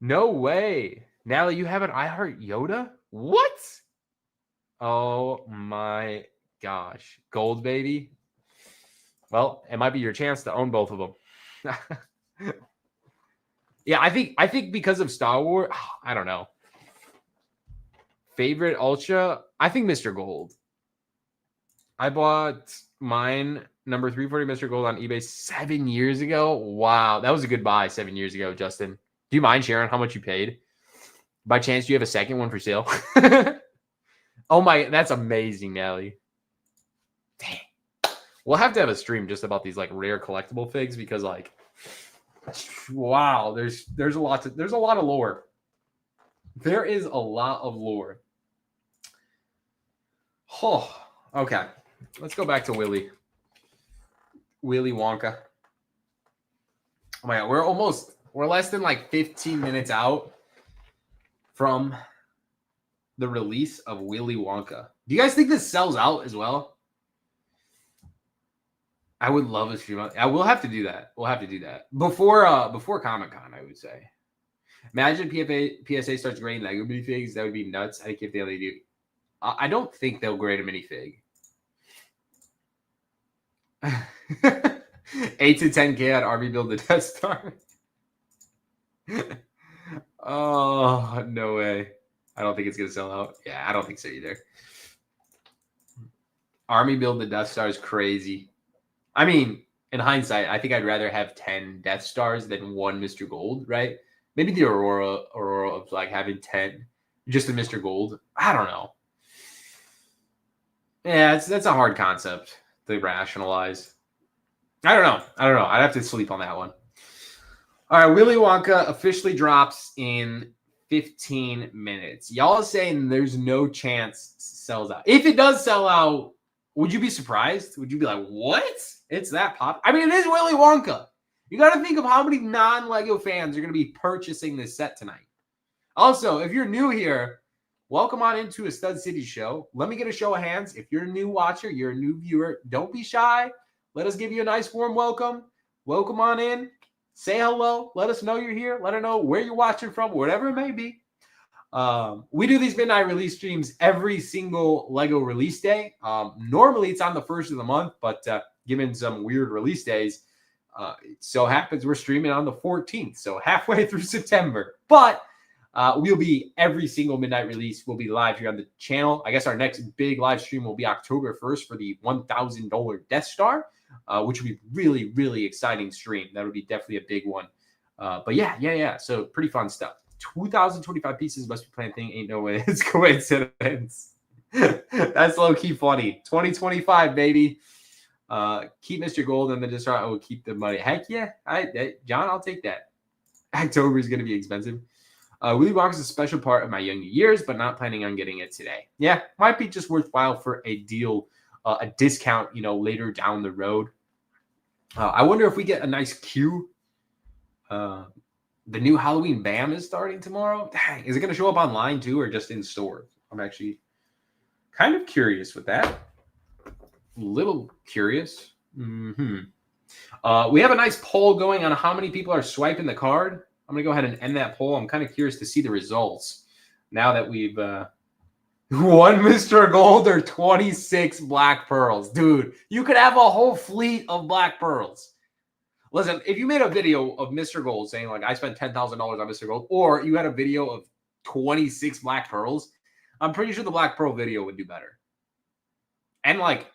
No way. Natalie, you have an I Heart Yoda? What? Oh my gosh. Gold, baby. Well, it might be your chance to own both of them. Yeah, I think because of Star Wars, I don't know. Favorite Ultra? I think Mr. Gold. I bought mine, number 340 Mr. Gold on eBay 7 years ago. Wow, that was a good buy 7 years ago, Justin. Do you mind sharing how much you paid? By chance, do you have a second one for sale? Oh my, that's amazing, Nelly. Dang. We'll have to have a stream just about these like rare collectible figs because like, wow, there's a lot of lore. There is a lot of lore. Oh, okay. Let's go back to Willy. Willy Wonka. Oh my god, we're less than like 15 minutes out from the release of Willy Wonka. Do you guys think this sells out as well? I would love a stream. I will have to do that. We'll have to do that before Comic-Con, I would say. Imagine PSA starts grading Lego minifigs. That would be nuts. I think if they only do, I don't think they'll grade a minifig. 8 to 10K on Army build the Death Star. Oh no way! I don't think it's gonna sell out. Yeah, I don't think so either. Army build the Death Star is crazy. I mean, in hindsight, I think I'd rather have 10 Death Stars than one Mr. Gold, right? Maybe the Aurora of like having 10, just a Mr. Gold. I don't know. Yeah, that's a hard concept to rationalize. I don't know. I'd have to sleep on that one. All right, Willy Wonka officially drops in 15 minutes. Y'all are saying there's no chance it sells out. If it does sell out, would you be surprised? Would you be like, what? It's that pop? I mean, it is Willy Wonka. You got to think of how many non-Lego fans are going to be purchasing this set tonight. Also, if you're new here, welcome on into a Stud City show. Let me get a show of hands. If you're a new watcher, you're a new viewer, don't be shy. Let us give you a nice warm welcome. Welcome on in. Say hello. Let us know you're here. Let us know where you're watching from, whatever it may be. We do these midnight release streams every single Lego release day. Normally, it's on the 1st of the month, but given some weird release days, it so happens we're streaming on the 14th, so halfway through September. But we'll be every single midnight release. We'll be live here on the channel. I guess our next big live stream will be October 1st for the $1,000 Death Star, which would be really, really exciting stream. That would be definitely a big one. But yeah. So pretty fun stuff. 2,025 pieces must be playing thing. Ain't no way it's coincidence. That's low key funny. 2025, baby. Keep Mr. Gold and then just start. Oh, keep the money. Heck yeah. John, I'll take that. October is going to be expensive. Willy Wonka is a special part of my younger years, but not planning on getting it today. Yeah, might be just worthwhile for a deal, a discount, later down the road. I wonder if we get a nice queue. The new Halloween BAM is starting tomorrow. Dang, is it going to show up online too or just in store? I'm actually kind of curious with that. A little curious. We have a nice poll going on how many people are swiping the card. I'm going to go ahead and end that poll. I'm kind of curious to see the results now that we've one Mr. Gold or 26 Black Pearls. Dude, you could have a whole fleet of Black Pearls. Listen, if you made a video of Mr. Gold saying, like, I spent $10,000 on Mr. Gold, or you had a video of 26 Black Pearls, I'm pretty sure the Black Pearl video would do better. And, like,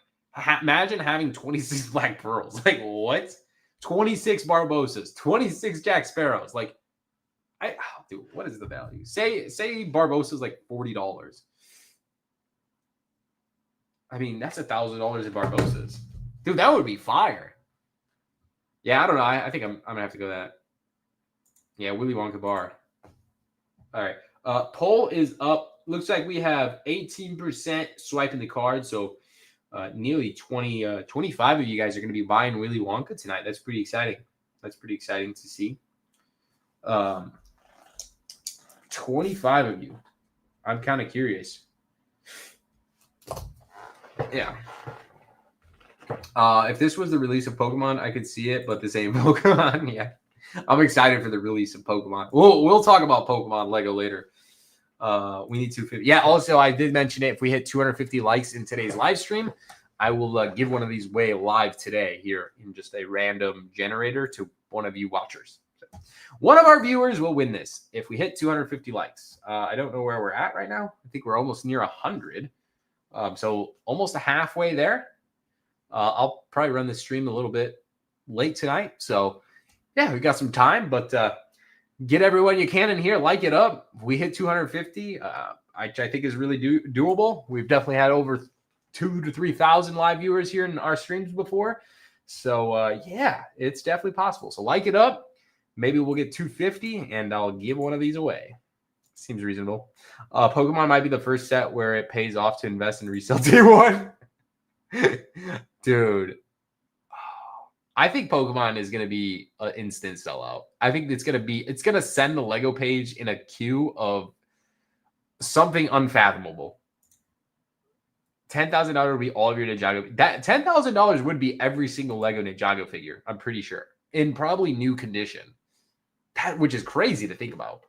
imagine having 26 Black Pearls. Like, what? 26 Barbosas, 26 Jack Sparrows. Like, dude, what is the value? Say Barbosa's like $40. I mean, that's $1,000 in Barbosas. Dude, that would be fire. Yeah, I don't know. I think I'm gonna have to go that. Yeah, Willy Wonka bar. All right. Poll is up. Looks like we have 18% swiping the card. So nearly 25 of you guys are going to be buying Willy Wonka tonight. That's pretty exciting. That's pretty exciting to see. 25 of you. I'm kind of curious. Yeah. If this was the release of Pokemon, I could see it, but this ain't Pokemon. Yeah. I'm excited for the release of Pokemon. We'll talk about Pokemon Lego later. We need 250. Yeah, also, I did mention it. If we hit 250 likes in today's live stream, I will give one of these away live today here in just a random generator to one of you watchers. So, one of our viewers will win this if we hit 250 likes. I don't know where we're at right now. I think we're almost near 100. So almost halfway there. I'll probably run the stream a little bit late tonight. So, yeah, we got some time, but get everyone you can in here. Like it up. We hit 250, I think is really doable. We've definitely had over 2,000 to 3,000 live viewers here in our streams before. So, yeah, it's definitely possible. So like it up. Maybe we'll get 250, and I'll give one of these away. Seems reasonable. Pokemon might be the first set where it pays off to invest in resale day one. Dude. I think Pokemon is going to be an instant sellout. I think it's going to send the Lego page in a queue of something unfathomable. $10,000 would be all of your Ninjago. That $10,000 would be every single Lego Ninjago figure, I'm pretty sure, in probably new condition. Which is crazy to think about.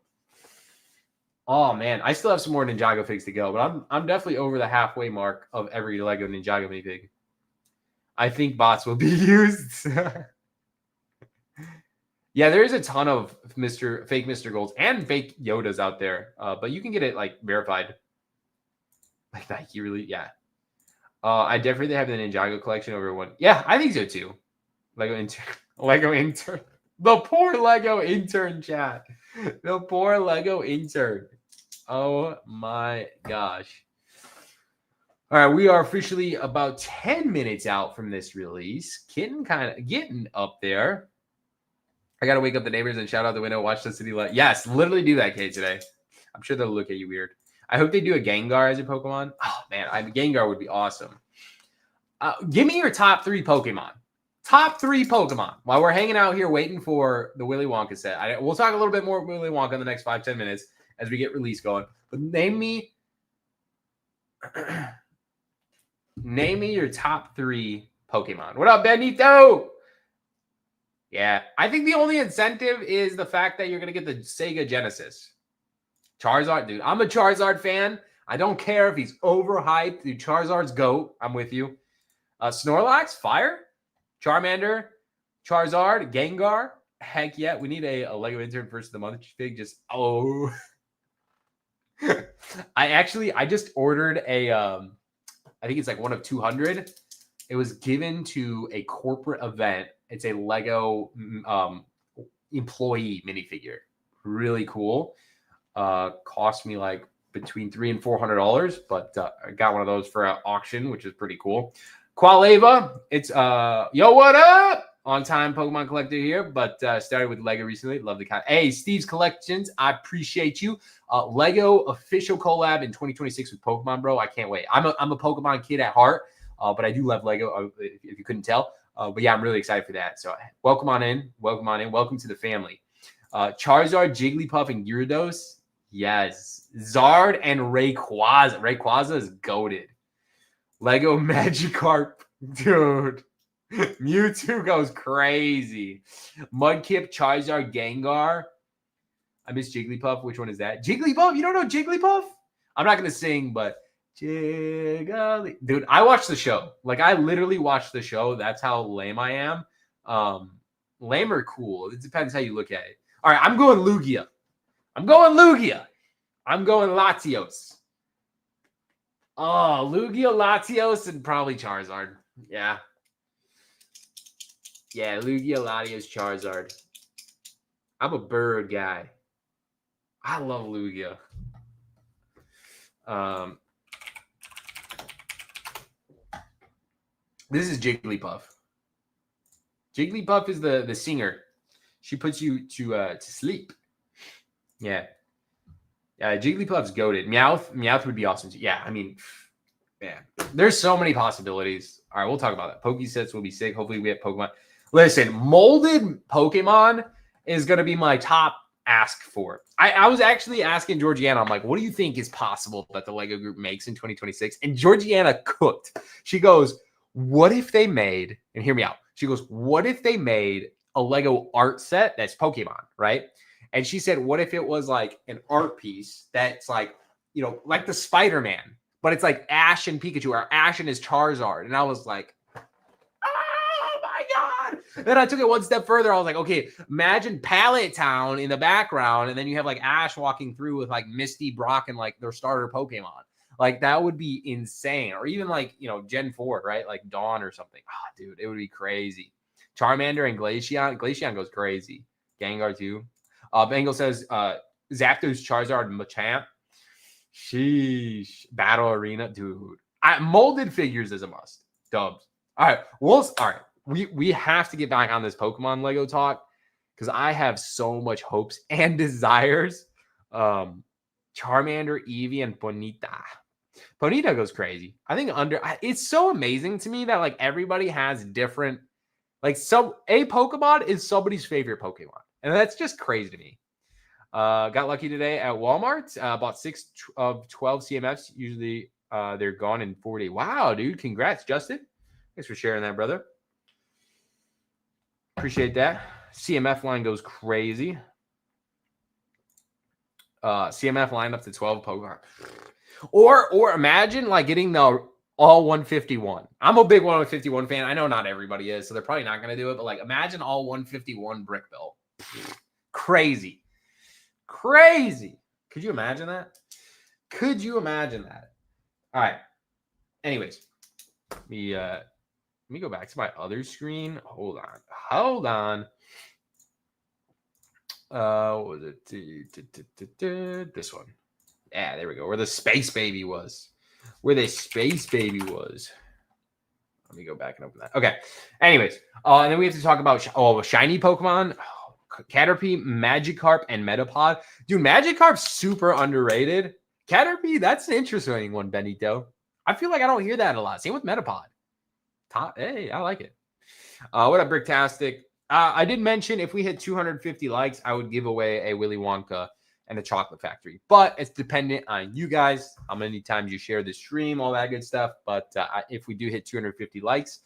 Oh man, I still have some more Ninjago figs to go, but I'm definitely over the halfway mark of every Lego Ninjago minifig. I think bots will be used. Yeah, there is a ton of fake Mr. Golds and fake Yodas out there, but you can get it like verified. Like that, you really, yeah. I definitely have the Ninjago collection over one. Yeah, I think so too. Lego intern. The poor Lego intern chat. The poor Lego intern. Oh my gosh. All right, we are officially about 10 minutes out from this release. Getting up there. I got to wake up the neighbors and shout out the window, watch the city light. Yes, literally do that, Kate, today. I'm sure they'll look at you weird. I hope they do a Gengar as a Pokemon. Oh, man, Gengar would be awesome. Give me your top 3 Pokemon. Top 3 Pokemon. While we're hanging out here waiting for the Willy Wonka set. We'll talk a little bit more Willy Wonka in the next 5-10 minutes as we get release going. But name me your top 3 Pokemon. What up, Benito? Yeah, I think the only incentive is the fact that you're going to get the Sega Genesis. Charizard, dude. I'm a Charizard fan. I don't care if he's overhyped. Dude, Charizard's GOAT. I'm with you. Snorlax, fire. Charmander, Charizard, Gengar. Heck yeah. We need a Lego intern first of the month fig. I just ordered a I think it's like one of 200. It was given to a corporate event. It's a Lego employee minifigure. Really cool. Cost me like between $300 and $400, but I got one of those for an auction, which is pretty cool. Qualava, it's yo, what up? On-time Pokemon collector here, but started with Lego recently. Love the kind. Hey, Steve's Collections, I appreciate you. Lego official collab in 2026 with Pokemon, bro. I can't wait. I'm a Pokemon kid at heart, but I do love Lego. If you couldn't tell, but yeah, I'm really excited for that. So welcome on in. Welcome to the family. Charizard, Jigglypuff, and Gyarados. Yes, Zard and Rayquaza. Rayquaza is goated. Lego Magikarp, dude. Mewtwo goes crazy. Mudkip, Charizard, Gengar. I miss Jigglypuff. Which one is that? Jigglypuff? You don't know Jigglypuff? I'm not gonna sing, but Jiggly. Dude, I watched the show. Like I literally watched the show. That's how lame I am. Lame or cool. It depends how you look at it. All right, I'm going Lugia. I'm going Latios. Oh, Lugia, Latios, and probably Charizard. Yeah. Yeah, Lugia, Latios, Charizard. I'm a bird guy. I love Lugia. This is Jigglypuff. Jigglypuff is the singer. She puts you to sleep. Yeah. Jigglypuff's goated. Meowth would be awesome too. Yeah, I mean, man, there's so many possibilities. All right, we'll talk about that. Pokesets will be sick. Hopefully we have Pokemon. Listen, molded Pokemon is going to be my top ask for. I was actually asking Georgiana, I'm like, what do you think is possible that the LEGO Group makes in 2026? And Georgiana cooked. She goes, what if they made, and hear me out. She goes, what if they made a LEGO art set that's Pokemon, right? And she said, what if it was like an art piece that's like, like the Spider-Man, but it's like Ash and Pikachu or Ash and his Charizard. And I was like, oh my God. Then I took it one step further. I was like, okay, imagine Pallet Town in the background. And then you have like Ash walking through with like Misty, Brock, and like their starter Pokemon. Like that would be insane. Or even like, Gen 4, right? Like Dawn or something. Oh, dude, it would be crazy. Charmander and Glaceon. Glaceon goes crazy. Gengar too. Bengal says, Zapdos, Charizard, Machamp. Sheesh. Battle Arena. Dude. Molded figures is a must. Dubs. All right. All right. We have to get back on this Pokemon Lego talk because I have so much hopes and desires. Charmander, Eevee, and Bonita. Bonita goes crazy. I think it's so amazing to me that like everybody has different, like a Pokemon is somebody's favorite Pokemon. And that's just crazy to me. Got lucky today at Walmart. Bought 6 of 12 CMFs. Usually they're gone in 4 days. Wow, dude. Congrats, Justin. Thanks for sharing that, brother. Appreciate that. CMF line goes crazy. CMF line up to 12 Pokemon. Or imagine like getting the all 151. I'm a big 151 fan. I know not everybody is, so they're probably not going to do it. But like imagine all 151 brick built. Crazy. Could you imagine that? All right. Anyways, let me go back to my other screen. Hold on. What was it? This one. Yeah, there we go. Where the space baby was. Let me go back and open that. Okay. Anyways, and then we have to talk about shiny Pokemon. Caterpie, Magikarp, and Metapod. Dude, Magikarp's super underrated. Caterpie, that's an interesting one, Benito. I feel like I don't hear that a lot. Same with Metapod. Hey, I like it. What up, Bricktastic? I did mention if we hit 250 likes, I would give away a Willy Wonka and a Chocolate Factory. But it's dependent on you guys, how many times you share the stream, all that good stuff. But if we do hit 250 likes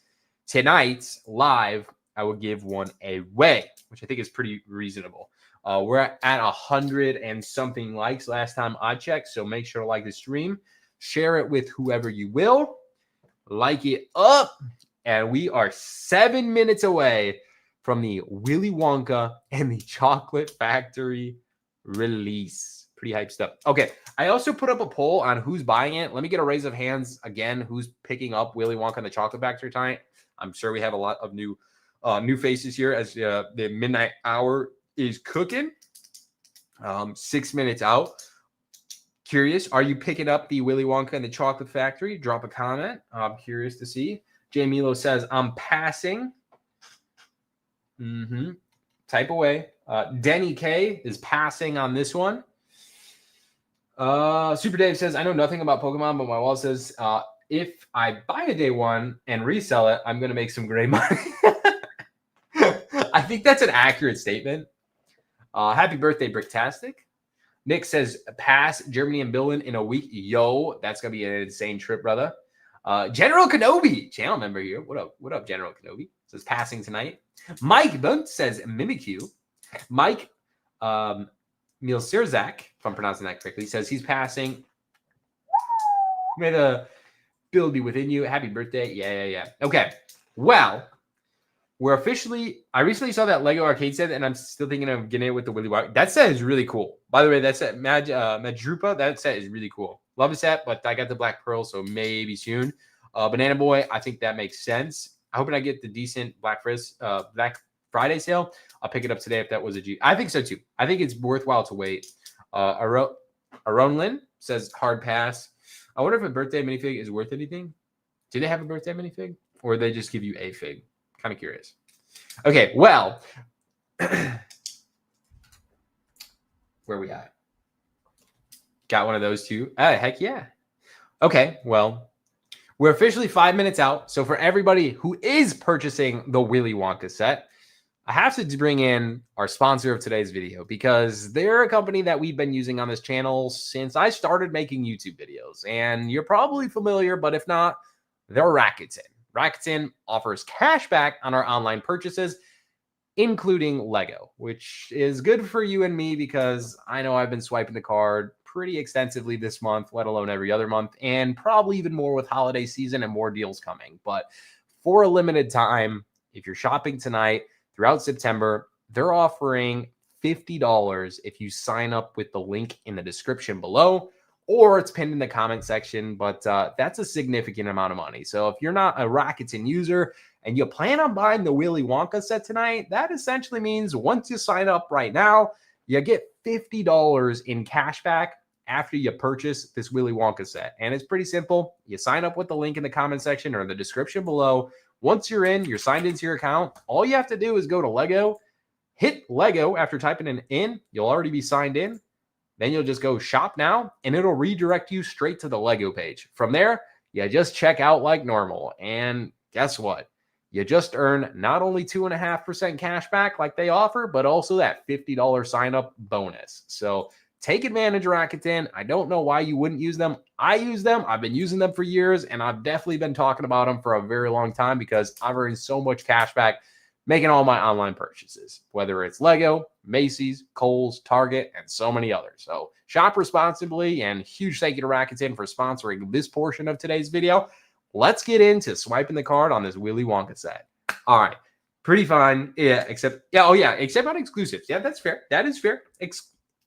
tonight live, I will give one away, which I think is pretty reasonable. We're at 100 and something likes last time I checked. So make sure to like the stream, share it with whoever you will, like it up. And we are 7 minutes away from the Willy Wonka and the Chocolate Factory release. Pretty hyped stuff. Okay. I also put up a poll on who's buying it. Let me get a raise of hands again. Who's picking up Willy Wonka and the Chocolate Factory tonight? I'm sure we have a lot of new faces here as the midnight hour is cooking. 6 minutes out. Curious, are you picking up the Willy Wonka and the Chocolate Factory? Drop a comment. I'm curious to see. Jay Milo says, I'm passing. Type away. Denny K is passing on this one. Super Dave says, I know nothing about Pokemon, but my wall says, if I buy a day one and resell it, I'm going to make some great money. I think that's an accurate statement. Happy birthday, Bricktastic. Nick says, pass Germany and Berlin in a week. Yo, that's going to be an insane trip, brother. General Kenobi, channel member here. What up, General Kenobi? Says passing tonight. Mike Bunt says Mimikyu. Mike Milsirzak, if I'm pronouncing that correctly, says he's passing. May the build be within you. Happy birthday. Yeah. Okay. Well, we're officially. I recently saw that Lego arcade set, and I'm still thinking of getting it with the Willy Wonka. That set is really cool. By the way, that set, Madrupa, that set is really cool. Love the set, but I got the Black Pearl, so maybe soon. Banana Boy, I think that makes sense. I hope I get the decent Black Friday sale. I'll pick it up today if that was a G. I think so too. I think it's worthwhile to wait. Aronlin says hard pass. I wonder if a birthday minifig is worth anything. Do they have a birthday minifig, or they just give you a fig? Kind of curious. Okay, well, where we at? Got one of those two. Heck yeah. Okay, well, we're officially 5 minutes out. So for everybody who is purchasing the Willy Wonka set, I have to bring in our sponsor of today's video because they're a company that we've been using on this channel since I started making YouTube videos. And you're probably familiar, but if not, they're Rakuten. Rakuten offers cash back on our online purchases, including Lego, which is good for you and me because I know I've been swiping the card pretty extensively this month, let alone every other month, and probably even more with holiday season and more deals coming. But for a limited time, if you're shopping tonight throughout September, they're offering $50 if you sign up with the link in the description below, or it's pinned in the comment section, but that's a significant amount of money. So if you're not a Rakuten user and you plan on buying the Willy Wonka set tonight, that essentially means once you sign up right now, you get $50 in cash back after you purchase this Willy Wonka set. And it's pretty simple. You sign up with the link in the comment section or in the description below. Once you're in, you're signed into your account. All you have to do is go to Lego, hit Lego after typing it in. You'll already be signed in. Then you'll just go shop now, and it'll redirect you straight to the Lego page. From there, you just check out like normal. And guess what? You just earn not only 2.5% cash back like they offer, but also that $50 sign-up bonus. So take advantage of Rakuten. I don't know why you wouldn't use them. I use them. I've been using them for years, and I've definitely been talking about them for a very long time because I've earned so much cash back making all my online purchases, whether it's Lego, Macy's, Kohl's, Target, and so many others. So shop responsibly, and huge thank you to Rakuten for sponsoring this portion of today's video. Let's get into swiping the card on this Willy Wonka set. All right, pretty fun. Yeah, except on exclusives. Yeah, that's fair. That is fair.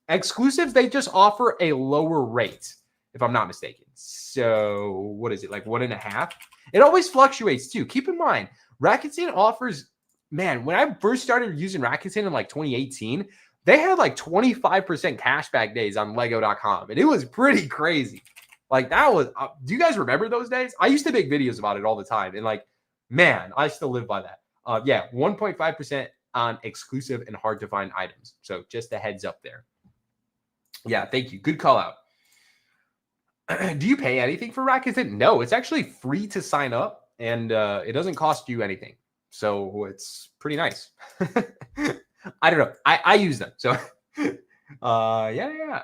Exclusives, they just offer a lower rate, if I'm not mistaken. So what is it, like 1.5? It always fluctuates too. Keep in mind, Rakuten offers. Man, when I first started using Rakuten in like 2018, they had like 25% cashback days on Lego.com, and it was pretty crazy. Like that was, do you guys remember those days? I used to make videos about it all the time, and like, man, I still live by that. 1.5% on exclusive and hard to find items. So just a heads up there. Yeah, thank you. Good call out. Do you pay anything for Rakuten? No, it's actually free to sign up, and it doesn't cost you anything. So it's pretty nice. I don't know. I use them. So yeah.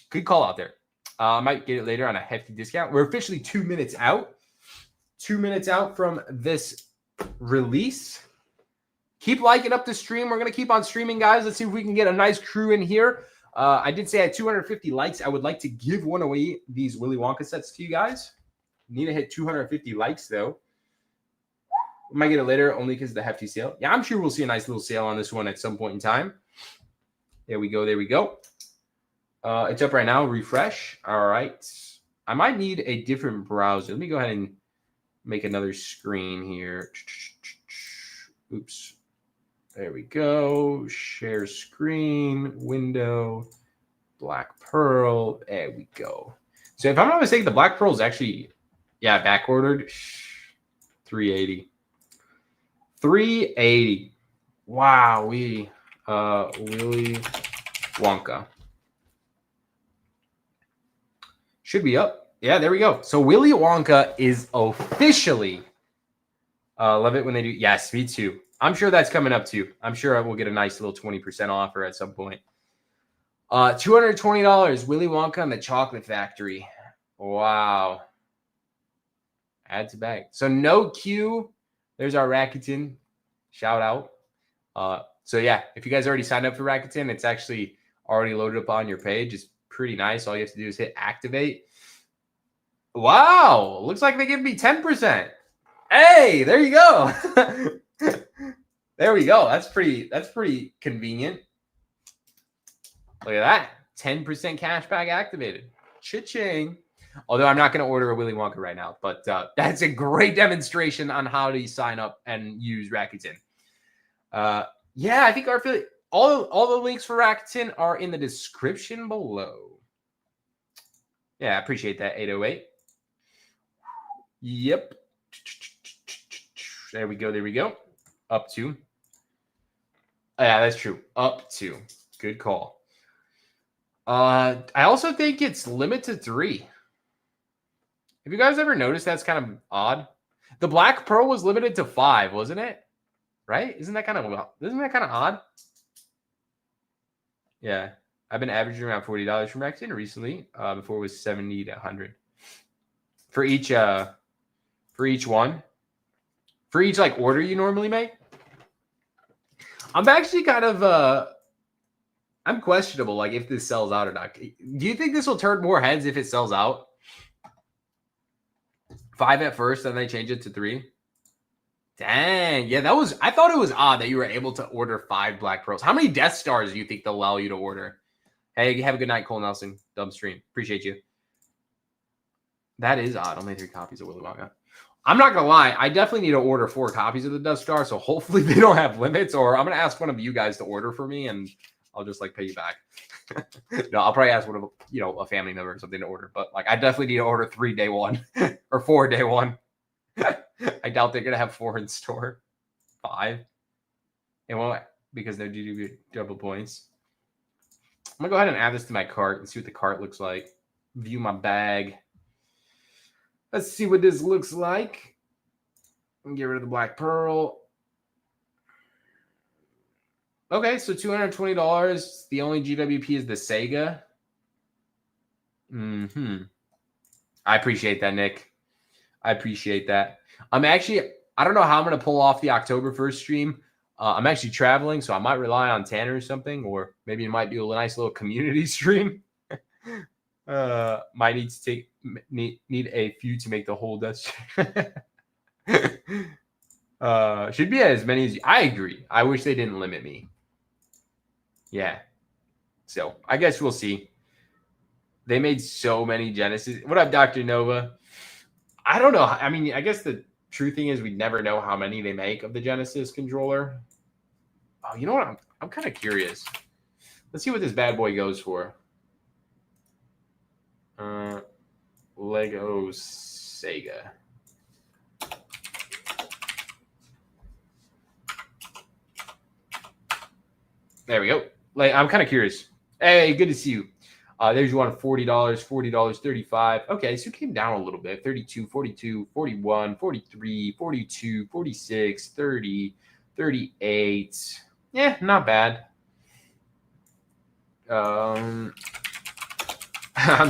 Good call out there. I might get it later on a hefty discount. We're officially 2 minutes out. 2 minutes out from this release. Keep liking up the stream. We're going to keep on streaming, guys. Let's see if we can get a nice crew in here. I did say at 250 likes, I would like to give one away these Willy Wonka sets to you guys. Need to hit 250 likes, though. We might get it later only because of the hefty sale. Yeah, I'm sure we'll see a nice little sale on this one at some point in time. There we go. There we go. It's up right now. Refresh. All right. I might need a different browser. Let me go ahead and make another screen here. Oops. There we go. Share screen. Window. Black Pearl. There we go. So if I'm not mistaken, the Black Pearl is actually, back ordered. 380. 380. Wow, Willy Wonka. Should be up. Yeah, there we go. So Willy Wonka is officially, love it when they do. Yes, me too. I'm sure that's coming up too. I'm sure I will get a nice little 20% offer at some point. $220, Willy Wonka and the Chocolate Factory. Wow. Add to bag. So no queue. There's our Rakuten. Shout out. So yeah, if you guys already signed up for Rakuten, it's actually already loaded up on your page. It's pretty nice. All you have to do is hit activate. Wow, looks like they give me 10%. Hey, there you go. There we go. That's pretty convenient. Look at that. 10% cashback activated. Cha-ching. Although I'm not going to order a Willy Wonka right now, but that's a great demonstration on how to sign up and use Rakuten. Yeah, I think our affiliate, all the links for Rakuten are in the description below. Yeah, I appreciate that, 808. Yep. There we go. There we go. Up to. Yeah, that's true. Up to. Good call. I also think it's limit to 3. Have you guys ever noticed that's kind of odd? The Black Pearl was limited to 5, wasn't it? Right? Isn't that kind of odd? Yeah. I've been averaging around $40 from Rakuten recently. Before it was 70 to 100. For each one. For each like order you normally make. I'm actually kind of I'm questionable like if this sells out or not. Do you think this will turn more heads if it sells out? 5 at first, then they change it to 3. Dang. Yeah, I thought it was odd that you were able to order 5 Black Pearls. How many Death Stars do you think they'll allow you to order? Hey, have a good night, Cole Nelson. Dumb stream. Appreciate you. That is odd. Only 3 copies of Willy Wonka. I'm not going to lie. I definitely need to order 4 copies of the Death Star, so hopefully they don't have limits, or I'm going to ask one of you guys to order for me, and I'll just, like, pay you back. No, I'll probably ask one of, a family member or something to order, but, like, I definitely need to order 3 day 1 or 4 day 1. I doubt they're going to have 4 in store. 5. It won't, because they're due to double points. I'm going to go ahead and add this to my cart and see what the cart looks like. View my bag. Let's see what this looks like. Get rid of the Black Pearl. Okay, so $220. The only GWP is the Sega. I appreciate that, Nick. I appreciate that. I don't know how I'm going to pull off the October 1st stream. I'm actually traveling, so I might rely on Tanner or something, or maybe it might be a nice little community stream. Might need a few to make the whole Dutch. Should be as many as I agree. I wish they didn't limit me. Yeah. So I guess we'll see. They made so many Genesis. What up, Dr. Nova? I don't know. I mean, I guess the true thing is we never know how many they make of the Genesis controller. Oh, you know what? I'm kind of curious. Let's see what this bad boy goes for. Lego Sega. There we go. Like, I'm kind of curious. Hey, good to see you. There's one $40, $40, 35. Okay, so it came down a little bit. 32, 42, 41, 43, 42, 46, 30, 38. Yeah, not bad. I'm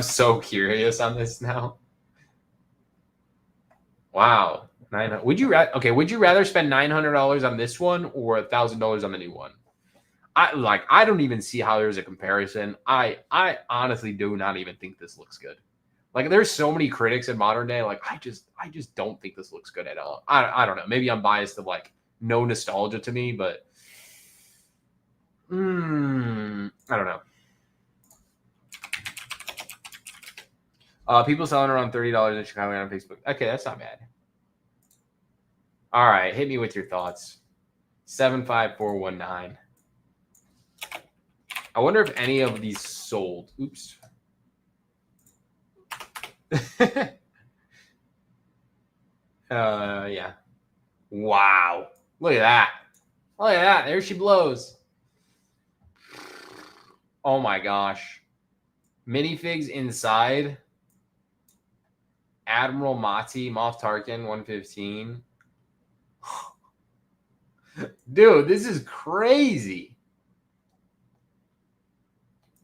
so curious on this now. Wow. Would you rather spend $900 on this one or $1,000 on the new one? I don't even see how there's a comparison. I honestly do not even think this looks good. Like, there's so many critics in modern day. Like, I just don't think this looks good at all. I don't know. Maybe I'm biased of like no nostalgia to me, but I don't know. People selling around $30 in Chicago on Facebook. Okay, that's not bad. All right, hit me with your thoughts. 75419. I wonder if any of these sold. Oops. Yeah. Wow. Look at that. Look at that. There she blows. Oh my gosh. Minifigs inside. Admiral Mati, Moff Tarkin, 115. Dude, this is crazy.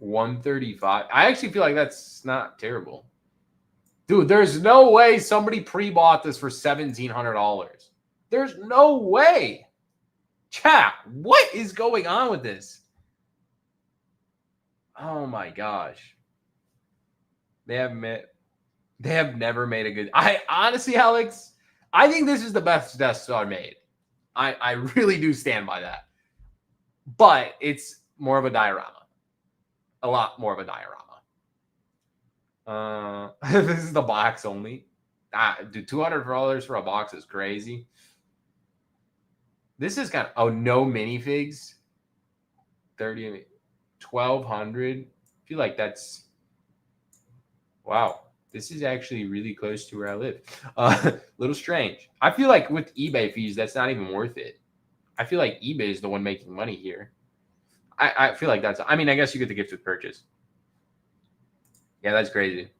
135. I actually feel like that's not terrible. Dude, there's no way somebody pre-bought this for $1,700. There's no way. Chat, what is going on with this? Oh my gosh. They have never made a good. I honestly, Alex, I think this is the best Death Star made. I really do stand by that. But it's more of a diorama. A lot more of a diorama. This is the box only. Dude, $200 for a box is crazy. This is kind of no minifigs. 30, 1,200. I feel like that's wow. This is actually really close to where I live. Little strange. I feel like with eBay fees, that's not even worth it. I feel like eBay is the one making money here. I feel like that's. I mean, I guess you get the gift with purchase. Yeah, that's crazy.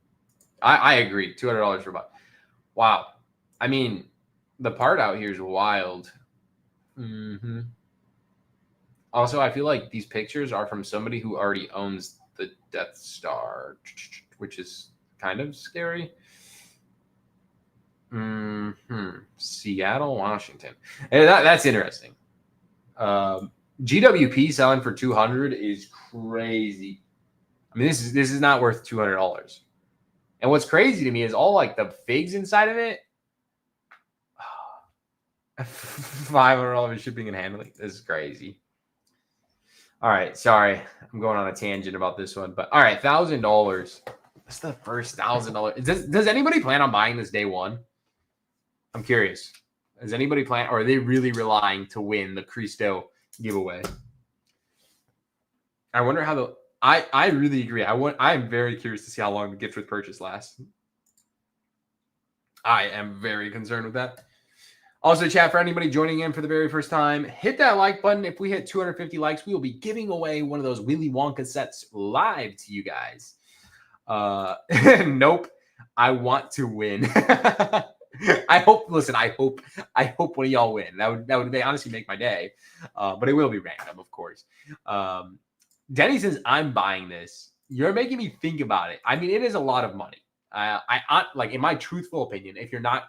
I agree. $200 for a buck. Wow. I mean, the part out here is wild. Mm-hmm. Also, I feel like these pictures are from somebody who already owns the Death Star, which is kind of scary. Seattle, Washington. Hey, that's interesting. GWP selling for 200 is crazy. I mean, this is not worth $200. And what's crazy to me is all like the figs inside of it. $500 shipping and handling. This is crazy. All right, sorry, I'm going on a tangent about this one, but all right, $1,000. That's the first $1,000. Does anybody plan on buying this day one? I'm curious. Does anybody plan, or are they really relying to win the Cristo giveaway? I wonder how the. I really agree. I'm very curious to see how long the gift with purchase lasts. I am very concerned with that. Also, chat, for anybody joining in for the very first time, hit that like button. If we hit 250 likes, we will be giving away one of those Willy Wonka sets live to you guys. Nope. I want to win. I hope one of y'all win. That would honestly make my day. But it will be random, of course. Denny says, I'm buying this. You're making me think about it. I mean, it is a lot of money. I like, in my truthful opinion, if you're not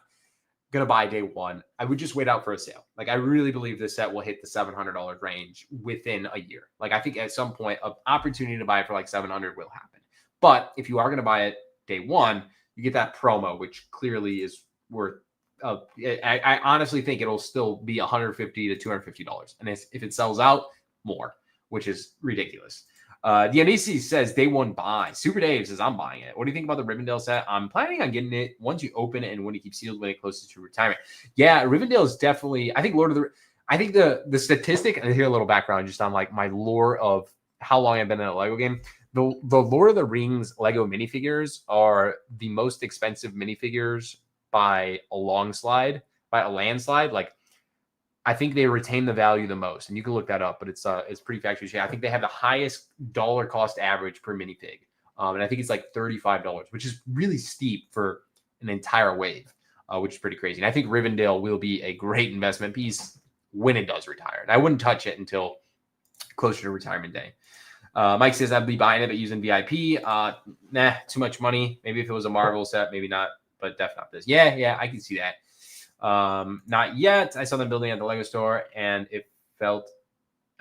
gonna buy day one, I would just wait out for a sale. Like, I really believe this set will hit the $700 range within a year. Like, I think at some point, an opportunity to buy it for like 700 will happen. But if you are gonna buy it day one, you get that promo, which clearly is worth. I honestly think it'll still be $150 to $250, and if it sells out, more, which is ridiculous. Dionisi says day one buy. Super Dave says I'm buying it. What do you think about the Rivendell set? I'm planning on getting it once you open it and when you keep sealed when it closest to retirement. Yeah, Rivendell is definitely. I think the statistic, and here a little background just on like my lore of how long I've been in a Lego game. The Lord of the Rings Lego minifigures are the most expensive minifigures by a landslide. Like, I think they retain the value the most, and you can look that up, but it's pretty factual. I think they have the highest dollar cost average per minifig, and I think it's like $35, which is really steep for an entire wave, which is pretty crazy. And I think Rivendell will be a great investment piece when it does retire. And I wouldn't touch it until closer to retirement day. Mike says I'd be buying it, but using VIP. Nah, too much money. Maybe if it was a Marvel set, maybe not, but definitely not this. Yeah, I can see that. Not yet. I saw them building at the Lego store, and it felt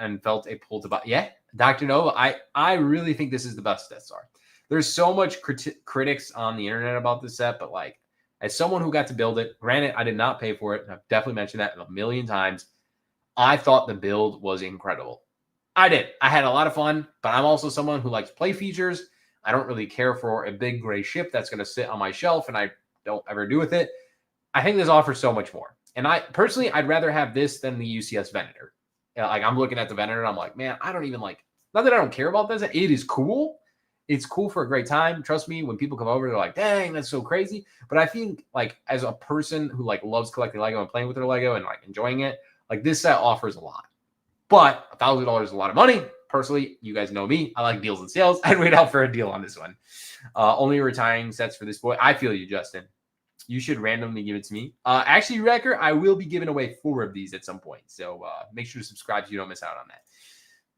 a pull to buy. Yeah, Dr. Nova. I really think this is the best Death Star. There's so much critics on the internet about this set, but like, as someone who got to build it, granted, I did not pay for it. And I've definitely mentioned that a million times. I thought the build was incredible. I did. I had a lot of fun, but I'm also someone who likes play features. I don't really care for a big gray ship that's going to sit on my shelf and I don't ever do with it. I think this offers so much more. And I'd rather have this than the UCS Venator. Like, I'm looking at the Venator and I'm like, man, I don't even like, not that I don't care about this. It is cool. It's cool for a great time. Trust me, when people come over, they're like, dang, that's so crazy. But I think, like, as a person who like loves collecting Lego and playing with their Lego and like enjoying it, like, this set offers a lot. But $1,000 is a lot of money. Personally, you guys know me. I like deals and sales. I'd wait out for a deal on this one. Only retiring sets for this boy. I feel you, Justin. You should randomly give it to me. Actually, Wrecker, I will be giving away 4 of these at some point. So make sure to subscribe so you don't miss out on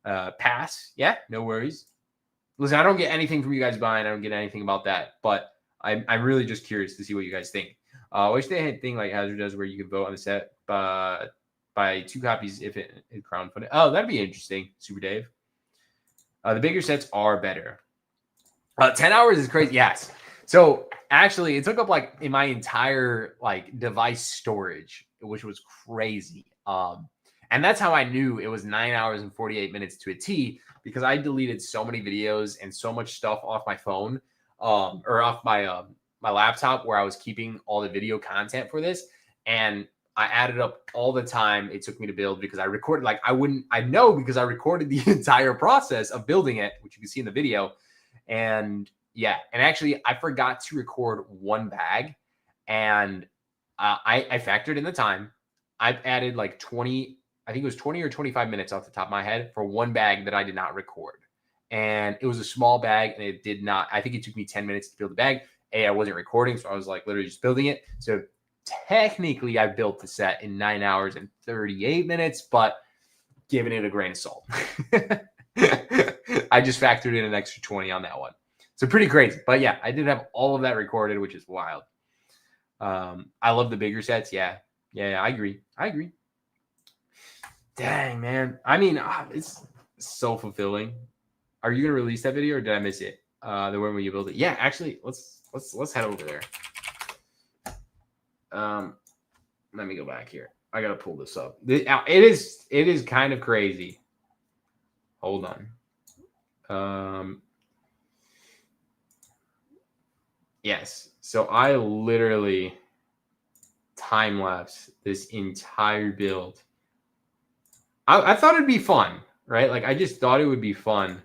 that. Pass. Yeah, no worries. Listen, I don't get anything from you guys buying. I don't get anything about that. But I'm really just curious to see what you guys think. I wish they had a thing like Hazard does where you can vote on the set by buy 2 copies if it is crowdfunded. Oh, that'd be interesting, Super Dave. The bigger sets are better. 10 hours is crazy. Yes. So actually, it took up like in my entire like device storage, which was crazy. And that's how I knew it was 9 hours and 48 minutes to a T, because I deleted so many videos and so much stuff off my phone, or off my my laptop where I was keeping all the video content for this. And I added up all the time it took me to build, because I recorded, like I know because I recorded the entire process of building it, which you can see in the video. And yeah, and actually I forgot to record one bag, and I factored in the time. I've added like 20, I think it was 20 or 25 minutes off the top of my head for one bag that I did not record. And it was a small bag, and it did not, I think it took me 10 minutes to build the bag. I wasn't recording, so I was like literally just building it. So technically I built the set in 9 hours and 38 minutes, but giving it a grain of salt. I just factored in an extra 20 on that one. So pretty crazy. But yeah, I did have all of that recorded, which is wild. I love the bigger sets. Yeah, I agree. Dang, man. I mean, it's so fulfilling. Are you gonna release that video, or did I miss it? The one where you build it. Yeah, actually, let's head over there. Let me go back here. I gotta pull this up. It is kind of crazy. Hold on. Yes. So I literally time lapse this entire build. I thought it'd be fun, right? Like I just thought it would be fun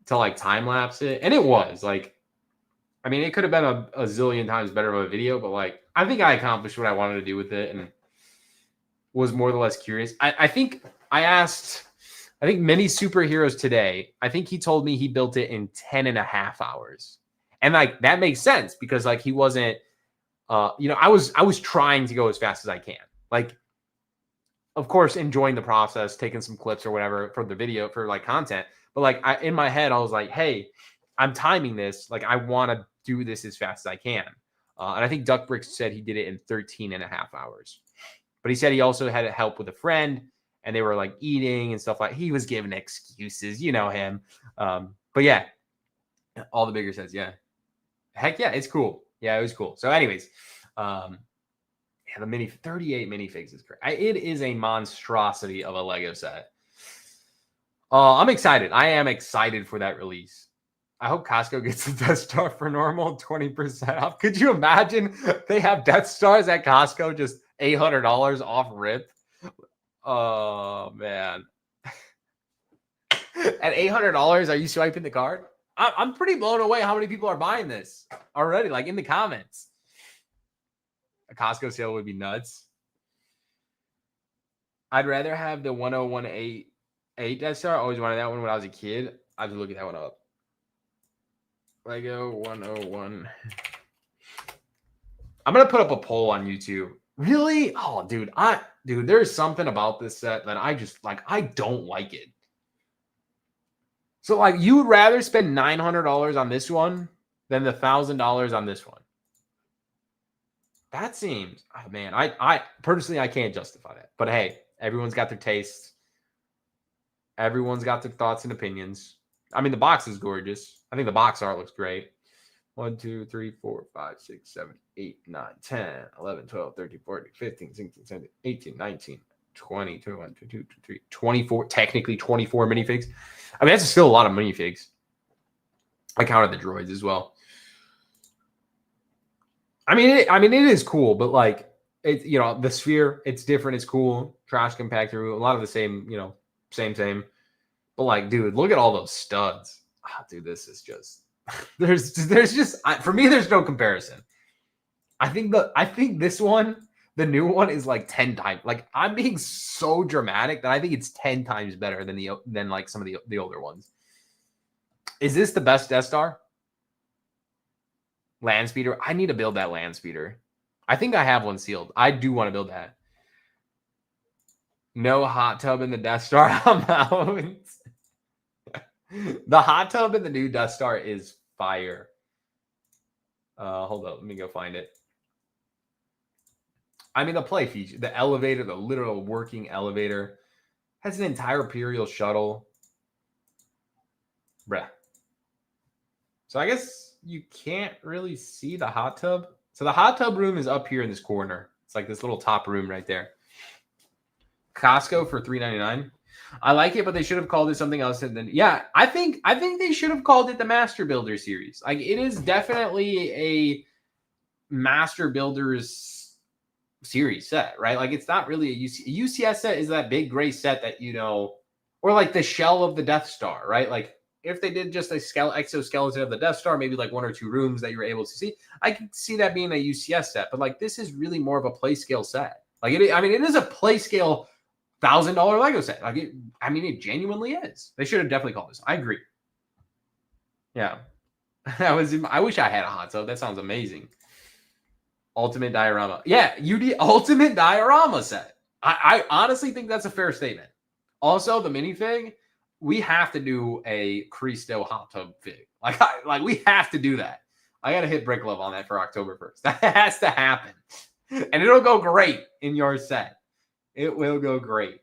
to like time lapse it, and it was like, I mean, it could have been a zillion times better of a video, but like I think I accomplished what I wanted to do with it, and was more or less curious. I think I asked, I think Mini Superheroes today, I think he told me he built it in 10.5 hours. And like that makes sense, because like he wasn't I was trying to go as fast as I can. Like, of course, enjoying the process, taking some clips or whatever for the video for like content. But like in my head, I was like, hey, I'm timing this. Like I want to do this as fast as I can. And I think Duckbricks said he did it in 13.5 hours. But he said he also had help with a friend, and they were like eating and stuff. Like he was giving excuses, you know him. But yeah, all the bigger sets, yeah. Heck yeah, it's cool. Yeah, it was cool. So anyways, the 38 minifigs is great. It is a monstrosity of a Lego set. I'm excited. I am excited for that release. I hope Costco gets the Death Star for normal 20% off. Could you imagine they have Death Stars at Costco just $800 off rip? Oh, man. At $800, are you swiping the card? I'm pretty blown away how many people are buying this already, like in the comments. A Costco sale would be nuts. I'd rather have the 1018 Death Star. I always wanted that one when I was a kid. I have to look at that one up. Lego 101. I'm gonna put up a poll on YouTube. Really? Oh, dude, there's something about this set that I just like. I don't like it. So, like, you would rather spend $900 on this one than the $1,000 on this one? That seems, oh, man. I personally, I can't justify that. But hey, everyone's got their tastes. Everyone's got their thoughts and opinions. I mean, the box is gorgeous. I think the box art looks great. 1, 2, 3, 4, 5, 6, 7, 8, 9, 10, 11, 12, 13, 14, 15, 16, 17, 18, 19, 20, 21, 22, 23, 24, technically 24 minifigs. I mean, that's still a lot of minifigs. I counted the droids as well. I mean, it is cool, but like, it's, the sphere, it's different. It's cool. Trash compactor, a lot of the same, same. But like, dude, look at all those studs. Oh, dude, this is just, there's just, for me, there's no comparison. I think this one, the new one, is like 10 times. Like, I'm being so dramatic that I think it's 10 times better than like some of the older ones. Is this the best Death Star? Land speeder. I need to build that land speeder. I think I have one sealed. I do want to build that. No hot tub in the Death Star. I'm out. The hot tub in the new Death Star is fire. Hold up. Let me go find it. I mean, the play feature, the elevator, the literal working elevator, has an entire Imperial shuttle. Bruh. So I guess you can't really see the hot tub. So the hot tub room is up here in this corner. It's like this little top room right there. Costco for $3.99. I like it, but they should have called it something else. And then, yeah, I think they should have called it the Master Builder series. Like, it is definitely a Master Builders series set, right? Like, it's not really a UCS set is that big gray set that, you know, or like the shell of the Death Star, right? Like, if they did just a exoskeleton of the Death Star, maybe like 1 or 2 rooms that you were able to see, I could see that being a UCS set. But like, this is really more of a play scale set. Like, it is a play scale $1,000 Lego set. Like, it genuinely is. They should have definitely called this. I agree. Yeah. I wish I had a hot tub. That sounds amazing. Ultimate diorama. Yeah, UD Ultimate diorama set. I honestly think that's a fair statement. Also, the minifig, we have to do a Cristo hot tub fig. Like we have to do that. I gotta hit Brick Love on that for October 1st. That has to happen. And it'll go great in your set. It will go great.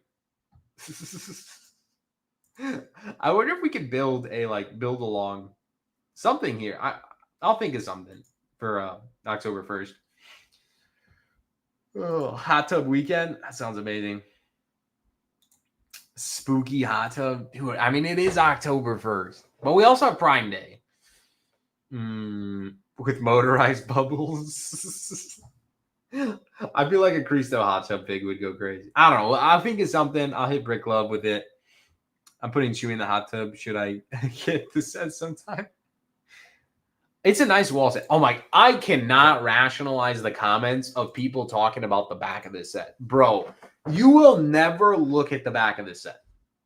I wonder if we could build along something here. I'll think of something for October 1st. Oh, hot tub weekend. That sounds amazing. Spooky hot tub. Dude, I mean, it is October 1st. But we also have Prime Day. With motorized bubbles. I feel like a Cristo hot tub pig would go crazy. I don't know. I'll think of something. I'll hit Brick Love with it. I'm putting Chewy in the hot tub. Should I get the set sometime? It's a nice wall set. Oh my, I cannot rationalize the comments of people talking about the back of this set. Bro, you will never look at the back of this set.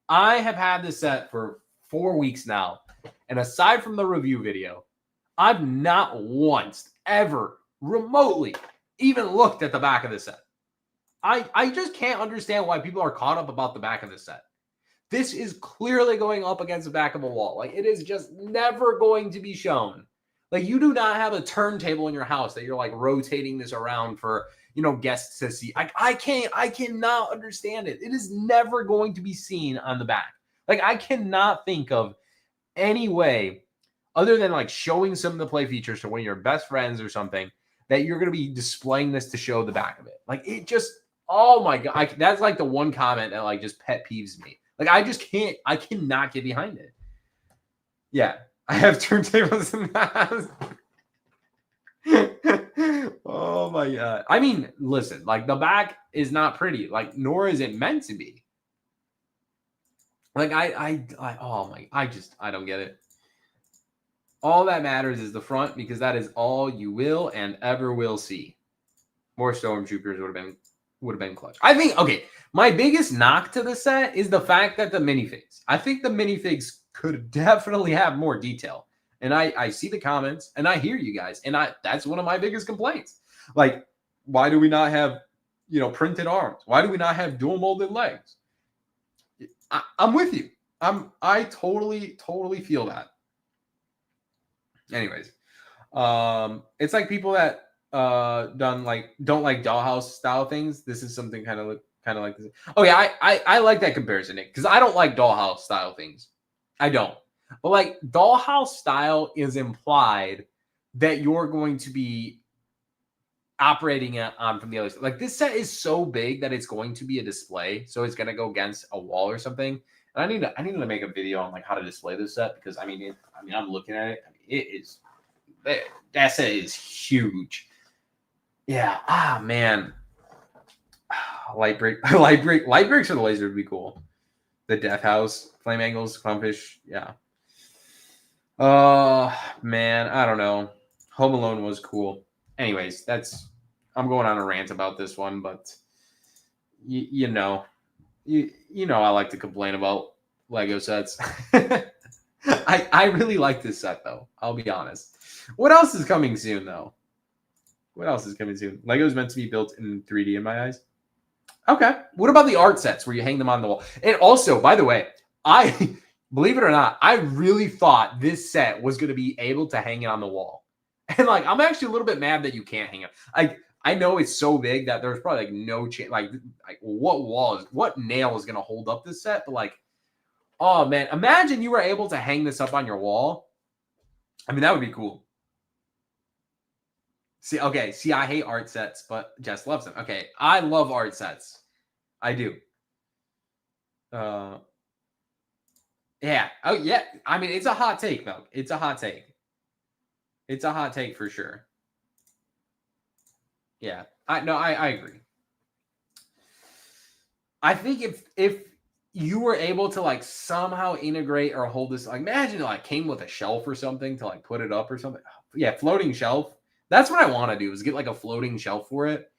I have had this set for 4 weeks now. And aside from the review video, I've not once ever remotely even looked at the back of this set. I just can't understand why people are caught up about the back of this set. This is clearly going up against the back of a wall. Like, it is just never going to be shown. Like, you do not have a turntable in your house that you're like rotating this around for, you know, guests to see. I cannot understand it. It is never going to be seen on the back. Like, I cannot think of any way other than like showing some of the play features to one of your best friends or something that you're going to be displaying this to show the back of it. Like, it just, oh my God. That's like the one comment that like just pet peeves me. Like, I cannot get behind it. Yeah. I have turntables in the house. Oh my God. I mean, listen, like, the back is not pretty, like, nor is it meant to be. Like, I don't get it. All that matters is the front, because that is all you will and ever will see. More Stormtroopers would have been clutch. I think, okay, my biggest knock to the set is the fact that the minifigs. I think the minifigs could definitely have more detail. And I see the comments and I hear you guys. And that's one of my biggest complaints. Like, why do we not have, you know, printed arms? Why do we not have dual molded legs? I'm with you. I totally feel that. Anyways, it's like people that don't like dollhouse style things. This is something kind of like this. Oh yeah, I like that comparison, Nick, because I don't like dollhouse style things. I don't. But like, dollhouse style is implied that you're going to be operating on from the other side. Like, this set is so big that it's going to be a display, so it's going to go against a wall or something. And I need to make a video on like how to display this set, because I'm looking at it. It is, that set is huge. Yeah. Man. Light breaks for the laser would be cool. The Death House, Flame Angles, Clownfish. Yeah. Man, I don't know. Home Alone was cool. Anyways, I'm going on a rant about this one, but you know I like to complain about Lego sets. I really like this set, though. I'll be honest. What else is coming soon, though? Lego's meant to be built in 3D in my eyes. Okay. What about the art sets where you hang them on the wall? And also, by the way, I believe it or not, I really thought this set was going to be able to hang it on the wall. And like, I'm actually a little bit mad that you can't hang it. Like, I know it's so big that there's probably like no chance. Like what nail is gonna hold up this set? But like, oh man, imagine you were able to hang this up on your wall. I mean, that would be cool. See, I hate art sets, but Jess loves them. Okay, I love art sets. I do. Yeah. Oh, yeah. I mean, it's a hot take, though. It's a hot take. It's a hot take for sure. Yeah. I agree. I think if you were able to like somehow integrate or hold this, like imagine it like came with a shelf or something to like put it up or something. Yeah, floating shelf. That's what I want to do is get like a floating shelf for it.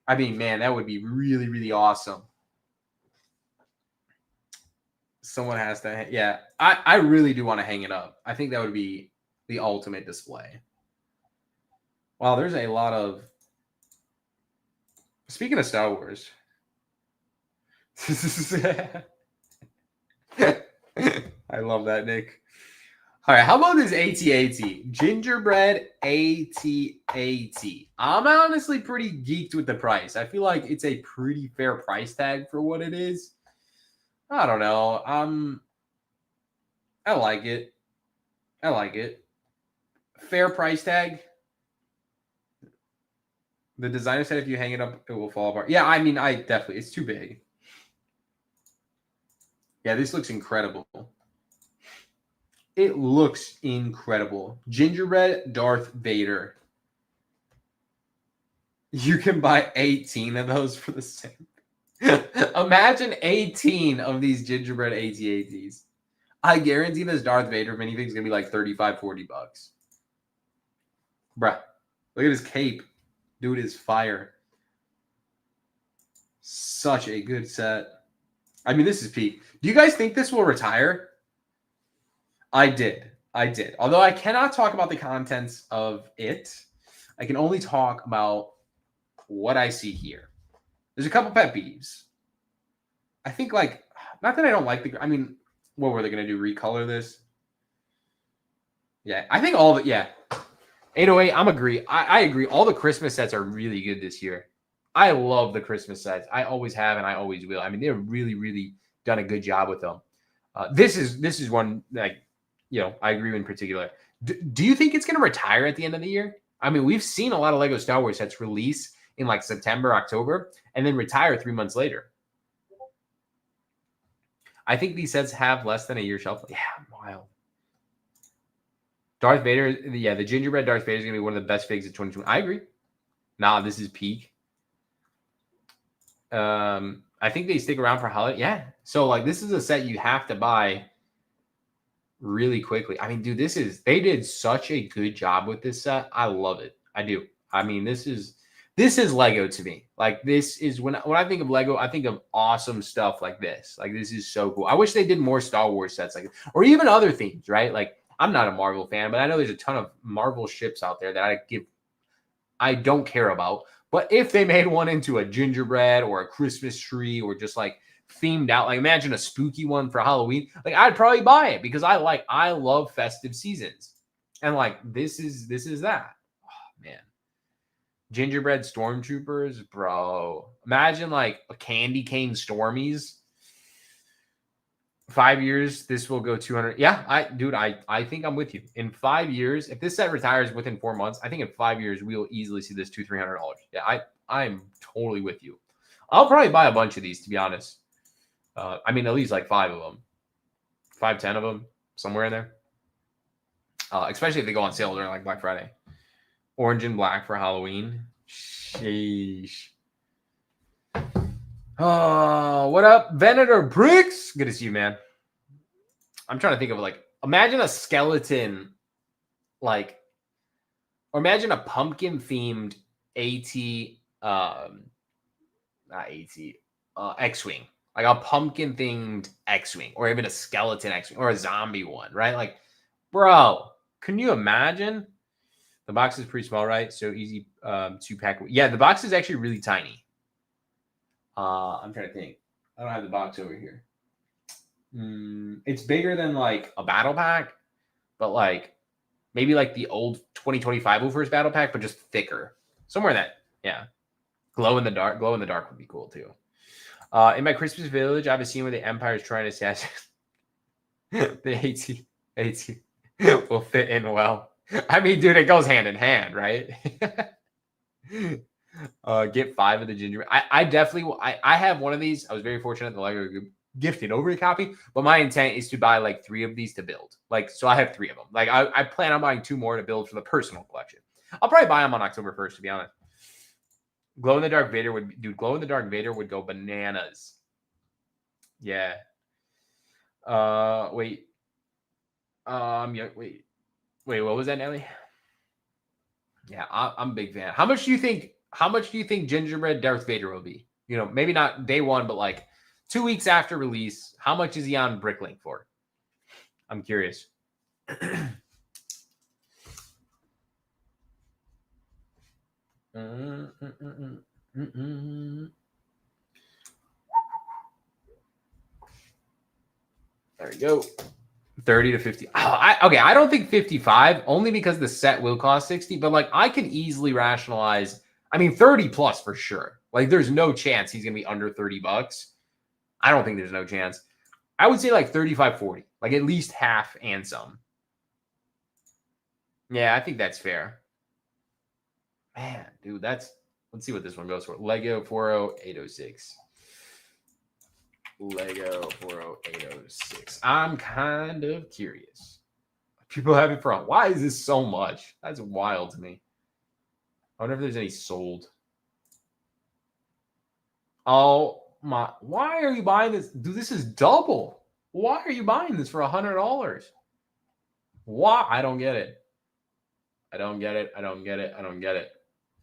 I mean, man, that would be really, really awesome. Someone has to, yeah. I really do want to hang it up. I think that would be the ultimate display. Wow, there's a lot of. Speaking of Star Wars. I love that, Nick. All right, how about this AT-AT? Gingerbread AT-AT. I'm honestly pretty geeked with the price. I feel like it's a pretty fair price tag for what it is. I don't know. I like it. I like it. Fair price tag. The designer said if you hang it up, it will fall apart. Yeah, I mean, I definitely, it's too big. Yeah, this looks incredible. It looks incredible. Gingerbread Darth Vader. You can buy 18 of those for the same. Imagine 18 of these gingerbread AT-ATs. I guarantee this Darth Vader minifig is going to be like $35, $40. Bruh, look at his cape. Dude is fire. Such a good set. I mean, this is peak. Do you guys think this will retire? I did. Although I cannot talk about the contents of it, I can only talk about what I see here. There's a couple pet peeves. I think, like, not that I don't like the. I mean, what were they going to do? Recolor this? Yeah, I think all of it. Yeah, 808. I agree. All the Christmas sets are really good this year. I love the Christmas sets. I always have, and I always will. I mean, they've really, really done a good job with them. This is one like, I agree in particular. Do you think it's going to retire at the end of the year? I mean, we've seen a lot of Lego Star Wars sets release in like September, October, and then retire 3 months later. I think these sets have less than a year shelf life. Yeah, wild. Darth Vader, yeah, the Gingerbread Darth Vader is going to be one of the best figs of 2020. I agree. Nah, this is peak. I think they stick around for holiday. Yeah. So like this is a set you have to buy really quickly. I mean, dude, they did such a good job with this set. I love it. I do. I mean, this is Lego to me. Like this is when I think of Lego, I think of awesome stuff like this. Like this is so cool. I wish they did more Star Wars sets like or even other themes, right? Like I'm not a Marvel fan, but I know there's a ton of Marvel ships out there that I don't care about. But if they made one into a gingerbread or a Christmas tree or just like themed out, like imagine a spooky one for Halloween, like I'd probably buy it because I love festive seasons. And like this is that. Oh man. Gingerbread stormtroopers, bro. Imagine like a candy cane stormies. 5 years, this will go 200. Yeah, I think I'm with you. In 5 years, if this set retires within 4 months, I think in 5 years we will easily see this $200-300. Yeah, I'm totally with you. I'll probably buy a bunch of these to be honest. I mean, at least like 5 of them, 5-10 of them, somewhere in there. Especially if they go on sale during like Black Friday. Orange and black for Halloween. Sheesh. Oh, what up, Venator Bricks? Good to see you, man. I'm trying to think of like, imagine a skeleton, like, or imagine a pumpkin themed X-Wing, like a pumpkin themed X-Wing, or even a skeleton X-Wing, or a zombie one, right? Like, bro, can you imagine? The box is pretty small, right? So easy to pack. Yeah, the box is actually really tiny. I'm trying to think. I don't have the box over here. It's bigger than like a battle pack, but like maybe like the old 2025 First battle pack, but just thicker. Somewhere in that. Yeah. Glow in the dark. Glow in the dark would be cool too. In my Christmas village, I have a scene where the Empire is trying to assassinate the AT will fit in well. I mean, dude, it goes hand in hand, right? Get 5 of the gingerbread. I definitely I have one of these. I was very fortunate the Lego gifted over a copy, but my intent is to buy like 3 of these to build. Like, so I have 3 of them. Like, I plan on buying 2 more to build for the personal collection. I'll probably buy them on October 1st, to be honest. Glow in the dark Vader glow in the dark Vader would go bananas. Yeah. Wait. Yeah, wait, what was that, Nelly? Yeah, I'm a big fan. How much do you think? How much do you think Gingerbread Darth Vader will be? You know, maybe not day one, but like 2 weeks after release. How much is he on Bricklink for? I'm curious. There we go. 30 to 50. Okay, I don't think 55, only because the set will cost 60, but like I can easily rationalize. I mean, 30 plus for sure. Like, there's no chance he's gonna be under 30 bucks. I don't think there's no chance. I would say like 35, 40, like at least half and some. Yeah, I think that's fair. Man, dude, let's see what this one goes for. Lego 40806. Lego 40806. I'm kind of curious. People have it from. Why is this so much? That's wild to me. I wonder if there's any sold. Oh my! Why are you buying this? Dude, this is double. Why are you buying this for $100? Why? I don't get it. I don't get it. I don't get it. I don't get it.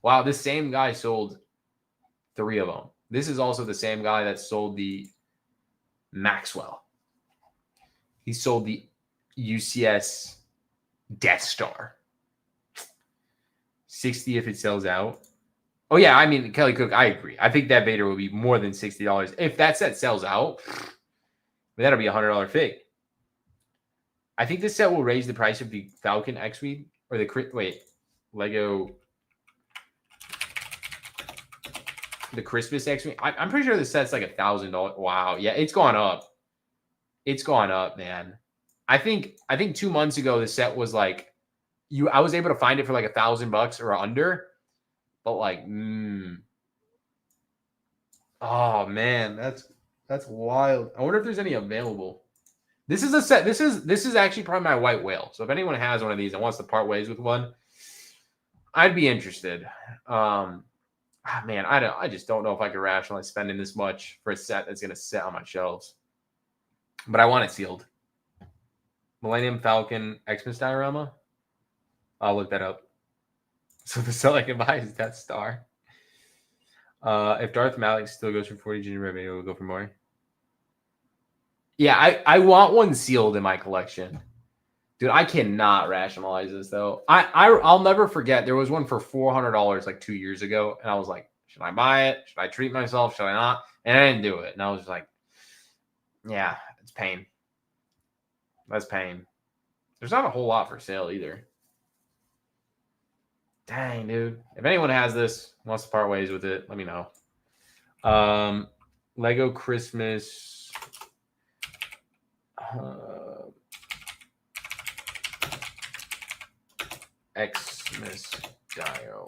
Wow, this same guy sold 3 of them. This is also the same guy that sold the Maxwell. He sold the UCS Death Star. 60 if it sells out. Oh, yeah. I mean, Kelly Cook, I agree. I think that Vader will be more than $60. If that set sells out, that'll be a $100 fig. I think this set will raise the price of the Falcon X-Wing or the Lego. The Christmas X-Wing. I'm pretty sure the set's like $1,000. Wow. Yeah, it's gone up. It's gone up, man. I think 2 months ago the set was like I was able to find it for like $1,000 or under, but like, oh man, that's wild. I wonder if there's any available. This is a set. This is actually probably my white whale. So if anyone has one of these and wants to part ways with one, I'd be interested. Man, I just don't know if I could rationalize spending this much for a set that's gonna sit on my shelves. But I want it sealed. Millennium Falcon Xmas diorama. I'll look that up. So the set I can buy is Death Star. If Darth Malik still goes for 40 gingerbread, maybe we'll go for more. Yeah, I want one sealed in my collection. Dude, I cannot rationalize this though. I'll never forget. There was one for $400 like 2 years ago, and I was like, should I buy it? Should I treat myself? Should I not? And I didn't do it. And I was just like, yeah, it's pain. That's pain. There's not a whole lot for sale either. Dang, dude. If anyone has this, wants to part ways with it, let me know. Lego Christmas. Xmas diorama.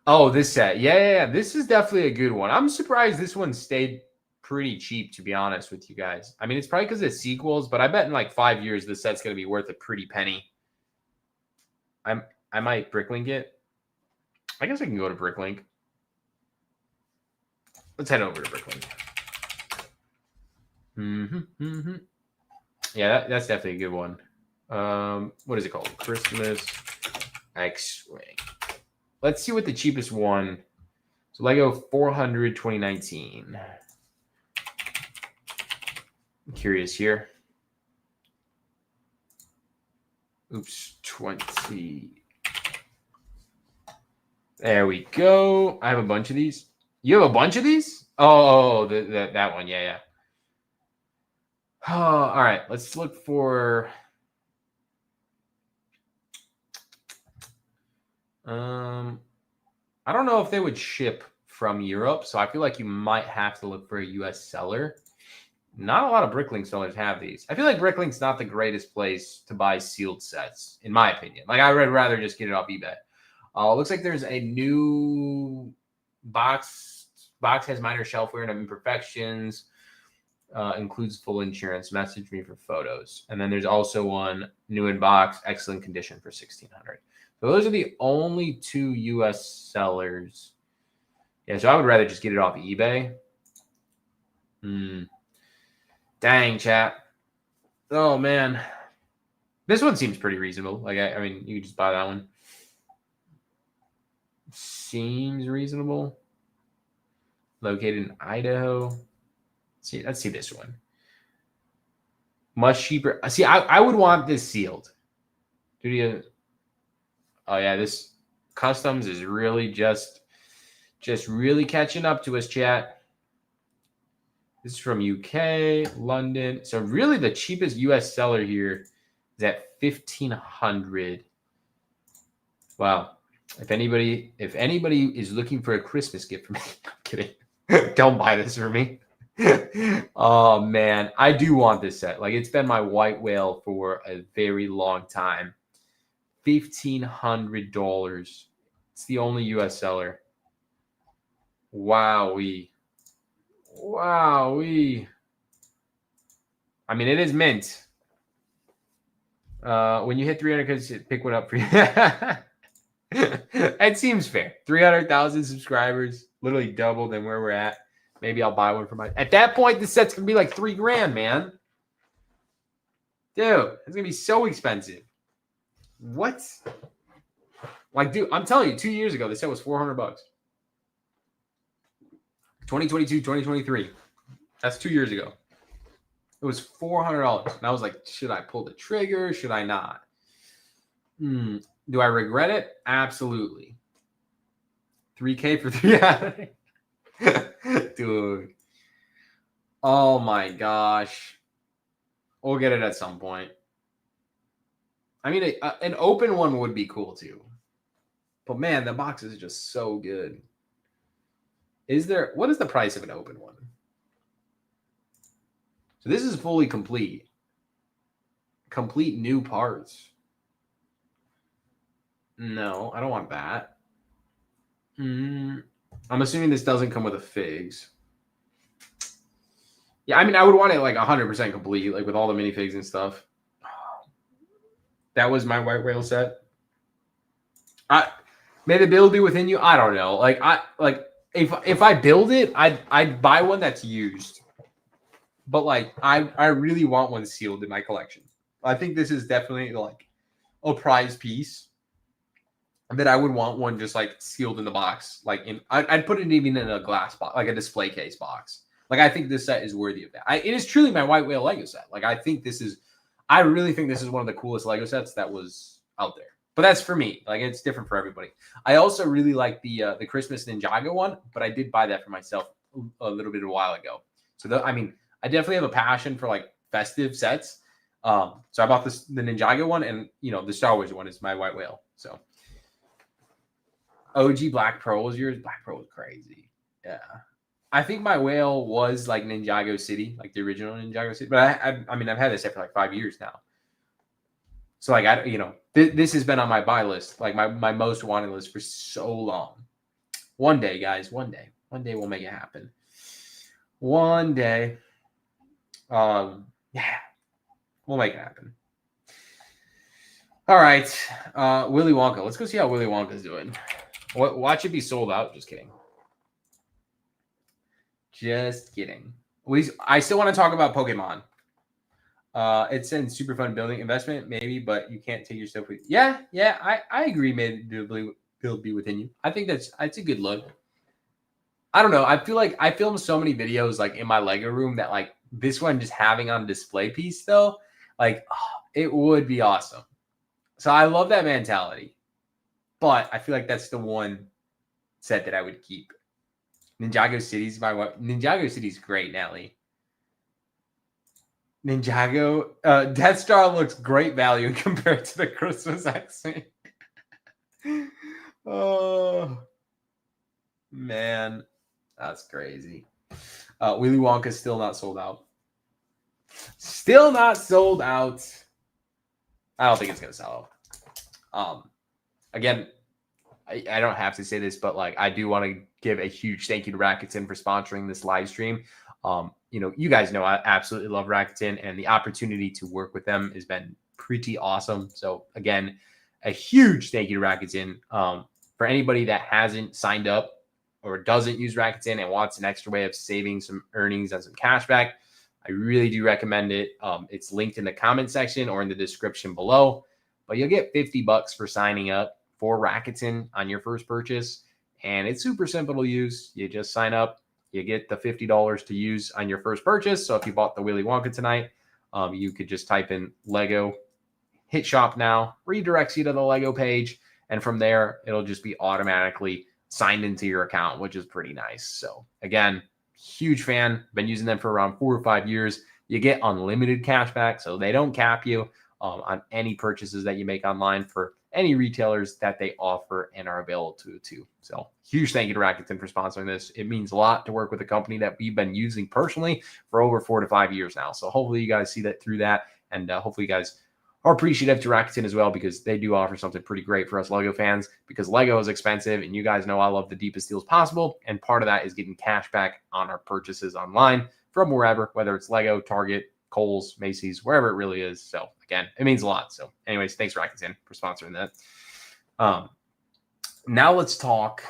Oh, this set. Yeah. This is definitely a good one. I'm surprised this one stayed pretty cheap, to be honest with you guys. I mean, it's probably because it's sequels, but I bet in like 5 years, this set's going to be worth a pretty penny. I might Bricklink it. I guess I can go to Bricklink. Let's head over to Bricklink. Yeah, that's definitely a good one. What is it called? Christmas X-Wing. Let's see what the cheapest one. So Lego 400 2019. I'm curious here. Oops, 20. There we go. I have a bunch of these. You have a bunch of these? Oh, that one. Yeah. Oh, all right. Let's look for. I don't know if they would ship from Europe, so I feel like you might have to look for a US seller. Not a lot of Bricklink sellers have these. I feel like Bricklink's not the greatest place to buy sealed sets, in my opinion. Like, I would rather just get it off eBay. Looks like there's a new box. Box has minor shelfware and imperfections. Includes full insurance. Message me for photos. And then there's also one new in box, excellent condition for $1,600. So those are the only 2 US sellers. Yeah, so I would rather just get it off eBay. Dang, chat. Oh, man. This one seems pretty reasonable. Like, I mean, you could just buy that one. Seems reasonable. Located in Idaho. Let's see this one. Much cheaper. See, I would want this sealed. Oh, yeah, this customs is really just really catching up to us, chat. This is from UK, London. So really the cheapest US seller here is at $1,500. Wow. If anybody is looking for a Christmas gift for me, I'm kidding. Don't buy this for me. Oh man, I do want this set. Like, it's been my white whale for a very long time. $1,500. It's the only US seller. Wowee. I mean, it is mint. When you hit 300, because pick one up for you. It seems fair. 300,000 subscribers, literally double than where we're at. Maybe I'll buy one for my. At that point, this set's gonna be like $3,000, man. Dude, it's gonna be so expensive. What? Like, dude, I'm telling you, 2 years ago, this set was $400. 2022, 2023. That's 2 years ago. It was $400. And I was like, should I pull the trigger? Should I not? Do I regret it? Absolutely. $3K for 300. Dude. Oh my gosh. We'll get it at some point. I mean, an open one would be cool too. But man, the box is just so good. What is the price of an open one? So this is fully complete. Complete new parts. No, I don't want that. I'm assuming this doesn't come with a figs. Yeah, I mean, I would want it like 100% complete, like with all the minifigs and stuff. That was my white whale set. May the build be within you. I don't know. If I build it, I'd buy one that's used. But like I really want one sealed in my collection. I think this is definitely like a prize piece that I would want one just like sealed in the box. Like I'd put it even in a glass box, like a display case box. Like I think this set is worthy of that. It is truly my white whale Lego set. Like I really think this is one of the coolest Lego sets that was out there. But that's for me. Like it's different for everybody. I also really like the Christmas Ninjago one, but I did buy that for myself a little bit a while ago. So I definitely have a passion for like festive sets. So I bought the Ninjago one, and the Star Wars one is my white whale. So OG Black Pearl was yours. Black Pearl was crazy. Yeah. I think my whale was like Ninjago City, like the original Ninjago City. But I've had this set for like 5 years now. So like this has been on my buy list, like my most wanted list for so long. One day, guys, one day we'll make it happen. One day, yeah, we'll make it happen. All right, Willy Wonka. Let's go see how Willy Wonka's doing. Watch it be sold out. Just kidding. Just kidding. I still want to talk about Pokemon. It's in super fun building investment, maybe, but you can't take yourself with. Yeah, I agree. Maybe the build be within you. I think that's a good look. I don't know. I feel like I filmed so many videos like in my Lego room that like this one just having on display piece though, like it would be awesome. So I love that mentality, but I feel like that's the one set that I would keep. Ninjago City's Ninjago City's great, Natalie. Ninjago Death Star looks great value compared to the Christmas accent. Oh, man. That's crazy. Willy Wonka still not sold out. Still not sold out. I don't think it's going to sell out. Again, I don't have to say this, but like I do want to give a huge thank you to Rakuten for sponsoring this live stream. You guys know I absolutely love Rakuten, and the opportunity to work with them has been pretty awesome. So again, a huge thank you to Rakuten. For anybody that hasn't signed up or doesn't use Rakuten and wants an extra way of saving some earnings and some cash back, I really do recommend it. It's linked in the comment section or in the description below, but you'll get $50 for signing up for Rakuten on your first purchase. And it's super simple to use. You just sign up, you get the $50 to use on your first purchase. So if you bought the Willy Wonka tonight, you could just type in Lego, hit shop now, redirects you to the Lego page. And from there, it'll just be automatically signed into your account, which is pretty nice. So again, huge fan. Been using them for around 4 or 5 years. You get unlimited cash back, so they don't cap you on any purchases that you make online for any retailers that they offer and are available to. So huge thank you to Rakuten for sponsoring this. It means a lot to work with a company that we've been using personally for over 4 to 5 years now. So hopefully you guys see that through that, and hopefully you guys are appreciative to Rakuten as well, because they do offer something pretty great for us Lego fans, because Lego is expensive, and you guys know I love the deepest deals possible, and part of that is getting cash back on our purchases online from wherever, whether it's Lego, Target, Kohl's, Macy's, wherever it really is. So again, it means a lot. So anyways, thanks Rakuten for sponsoring that. Now let's talk.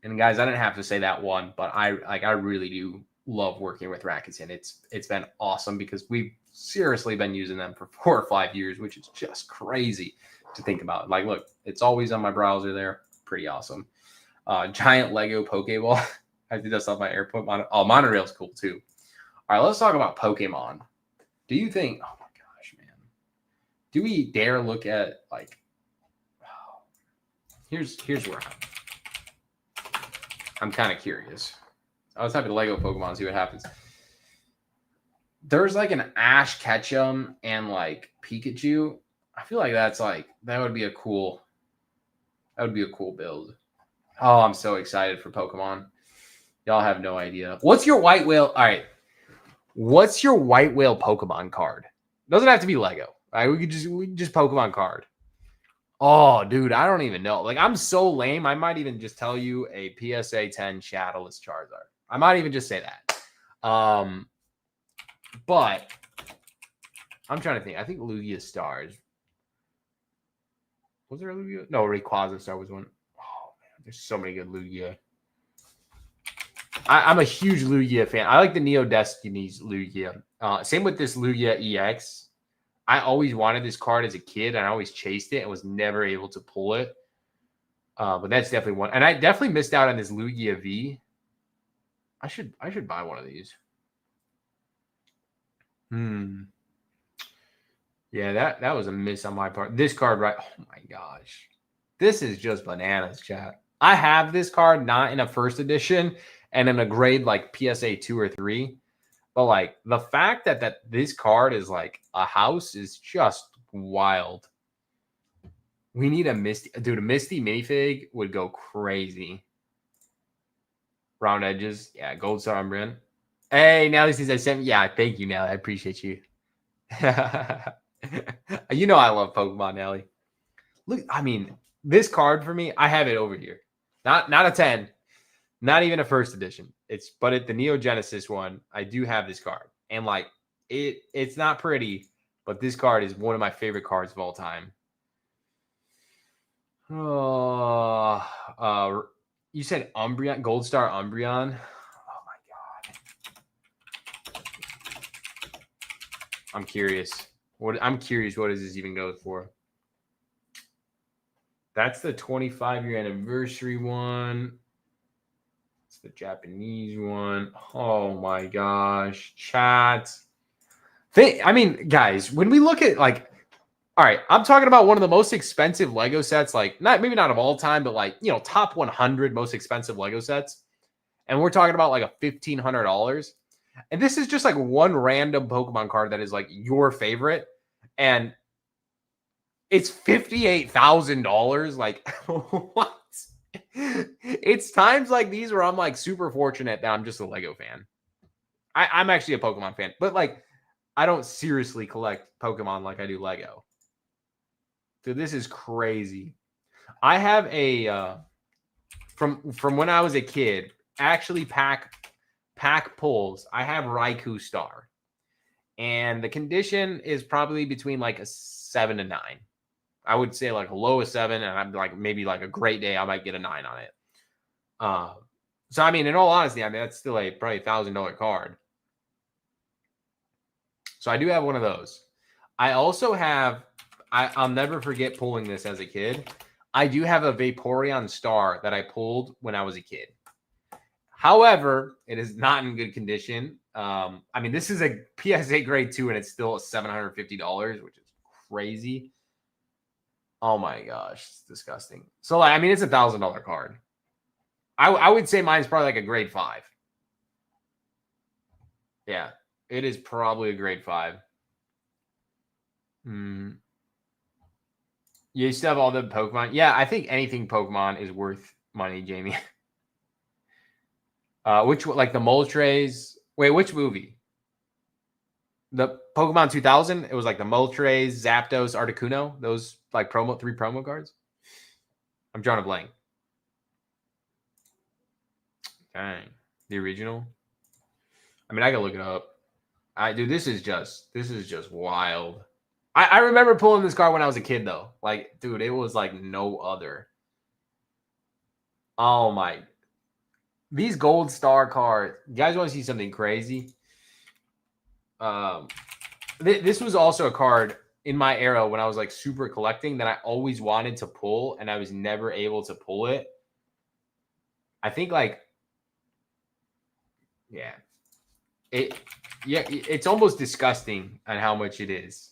And guys, I didn't have to say that one, but I really do love working with Rakuten. It's been awesome because we've seriously been using them for 4 or 5 years, which is just crazy to think about. Like, look, it's always on my browser there. Pretty awesome. Giant Lego Pokeball. I did this off my airport monitor. Oh, monorail's cool too. All right, let's talk about Pokemon. Do you think, oh my gosh, man, do we dare look at, like, oh, here's where I'm kind of curious. I was typing Lego Pokemon, see what happens. There's like an Ash Ketchum and like Pikachu. I feel like that would be a cool build. Oh, I'm so excited for Pokemon. Y'all have no idea. What's your white whale? All right. What's your white whale Pokemon card? Doesn't have to be Lego. Right? We could just Pokemon card. Oh, dude, I don't even know. Like, I'm so lame. I might even just tell you a PSA 10 Shadowless Charizard. I might even just say that. But I'm trying to think. I think Lugia Stars. Was there a Lugia? No, Rayquaza Star was one. Oh, man, there's so many good Lugia. I'm a huge Lugia fan. I like the Neo Destinies Lugia. Same with this Lugia EX. I always wanted this card as a kid, and I always chased it and was never able to pull it. But that's definitely one. And I definitely missed out on this Lugia V. I should buy one of these. Yeah, that was a miss on my part. This card, right? Oh my gosh. This is just bananas, chat. I have this card not in a first edition and in a grade like PSA 2 or 3. But like the fact that this card is like a house is just wild. We need a Misty. Dude, a Misty minifig would go crazy. Round edges. Yeah, Gold Star Umbreon. Hey, Nelly says I sent. Yeah, thank you, Nelly. I appreciate you. You know I love Pokemon, Nelly. Look, I mean, this card for me, I have it over here. Not a 10. Not even a first edition. But the Neo Genesis one, I do have this card. And like it's not pretty, but this card is one of my favorite cards of all time. Oh, you said Umbreon, Gold Star Umbreon. Oh my god. I'm curious. What does this even go for? That's the 25-year anniversary one. It's the Japanese one. Oh my gosh. Chat. I mean, guys, when we look at like, all right, I'm talking about one of the most expensive Lego sets, like maybe not of all time, but like, top 100 most expensive Lego sets. And we're talking about like a $1,500. And this is just like one random Pokemon card that is like your favorite. And It's $58,000. Like, what? It's times like these where I'm like super fortunate that I'm just a Lego fan. I'm actually a Pokemon fan, but like, I don't seriously collect Pokemon like I do Lego. Dude, this is crazy. I have a from when I was a kid, actually pack pulls. I have Raikou Star, and the condition is probably between like a 7 to 9. I would say like a low of 7, and I'm like maybe like a great day I might get a 9 on it. So I mean, in all honesty, I mean that's still a probably $1,000 card. So I do have one of those. I also have. I'll never forget pulling this as a kid. I do have a Vaporeon Star that I pulled when I was a kid. However, it is not in good condition. I mean, this is a PSA grade 2, and it's still $750, which is crazy. Oh my gosh, it's disgusting. So, like, I mean, it's $1,000 card. I would say mine's probably like a grade 5. Yeah, it is probably a grade 5. You still have all the Pokemon. Yeah, I think anything Pokemon is worth money, Jamie. Which like the Moltres? Wait, which movie? The Pokemon 2000. It was like the Moltres, Zapdos, Articuno. Those like 3 promo cards. I'm drawing a blank. Dang, the original. I mean, I can look it up. Dude, this is just wild. I remember pulling this card when I was a kid though. Like, dude, it was like no other. Oh my. These gold star cards. You guys want to see something crazy? This was also a card in my era when I was like super collecting that I always wanted to pull and I was never able to pull it. I think like, yeah, it's almost disgusting on how much it is.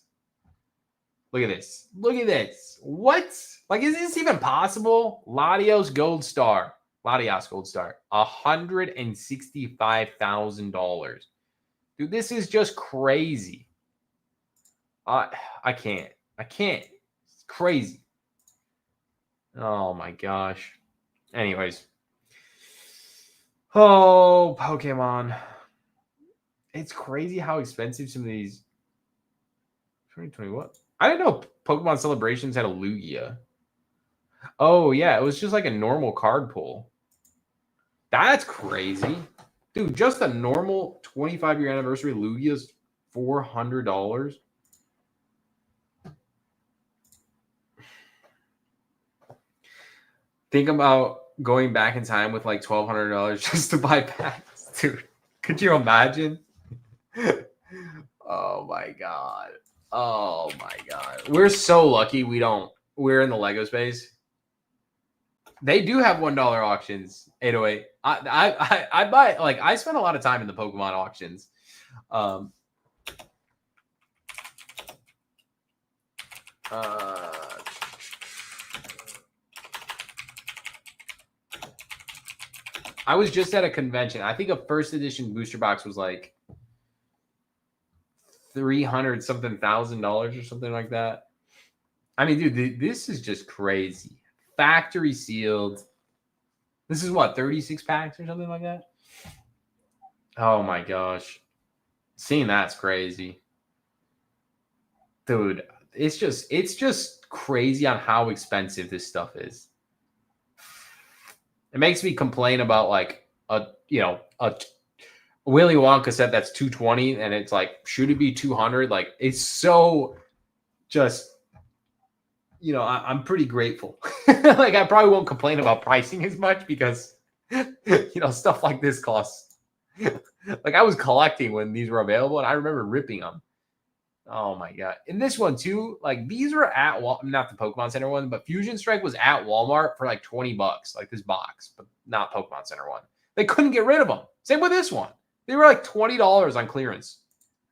Look at this. Look at this. What? Like, is this even possible? Latios Gold Star. Latios Gold Star. $165,000. Dude, this is just crazy. I can't. I can't. It's crazy. Oh my gosh. Anyways. Oh, Pokemon. It's crazy how expensive some of these. 2020 what? I didn't know Pokemon Celebrations had a Lugia. Oh yeah, it was just like a normal card pull. That's crazy. Dude, just a normal 25-year anniversary Lugia's $400. Think about going back in time with like $1,200 just to buy packs. Dude, could you imagine? Oh my god. Oh my god. We're so lucky we're in the Lego space. They do have $1 auctions, 808. I buy, like, I spend a lot of time in the Pokemon auctions. I was just at a convention. I think a first edition booster box was like $300 something thousand or something like that. I mean, dude, this is just crazy. Factory sealed. This is what, 36 packs or something like that? Oh my gosh. Seeing that's crazy. Dude, it's just crazy on how expensive this stuff is. It makes me complain about like a Willy Wonka set that's 220 and it's like, should it be 200? Like, it's so just, I'm pretty grateful. Like, I probably won't complain about pricing as much because, stuff like this costs. Like, I was collecting when these were available and I remember ripping them. Oh my god. And this one too, like, these were at not the Pokemon Center one, but Fusion Strike was at Walmart for like $20, like this box, but not Pokemon Center one. They couldn't get rid of them. Same with this one. They were like $20 on clearance.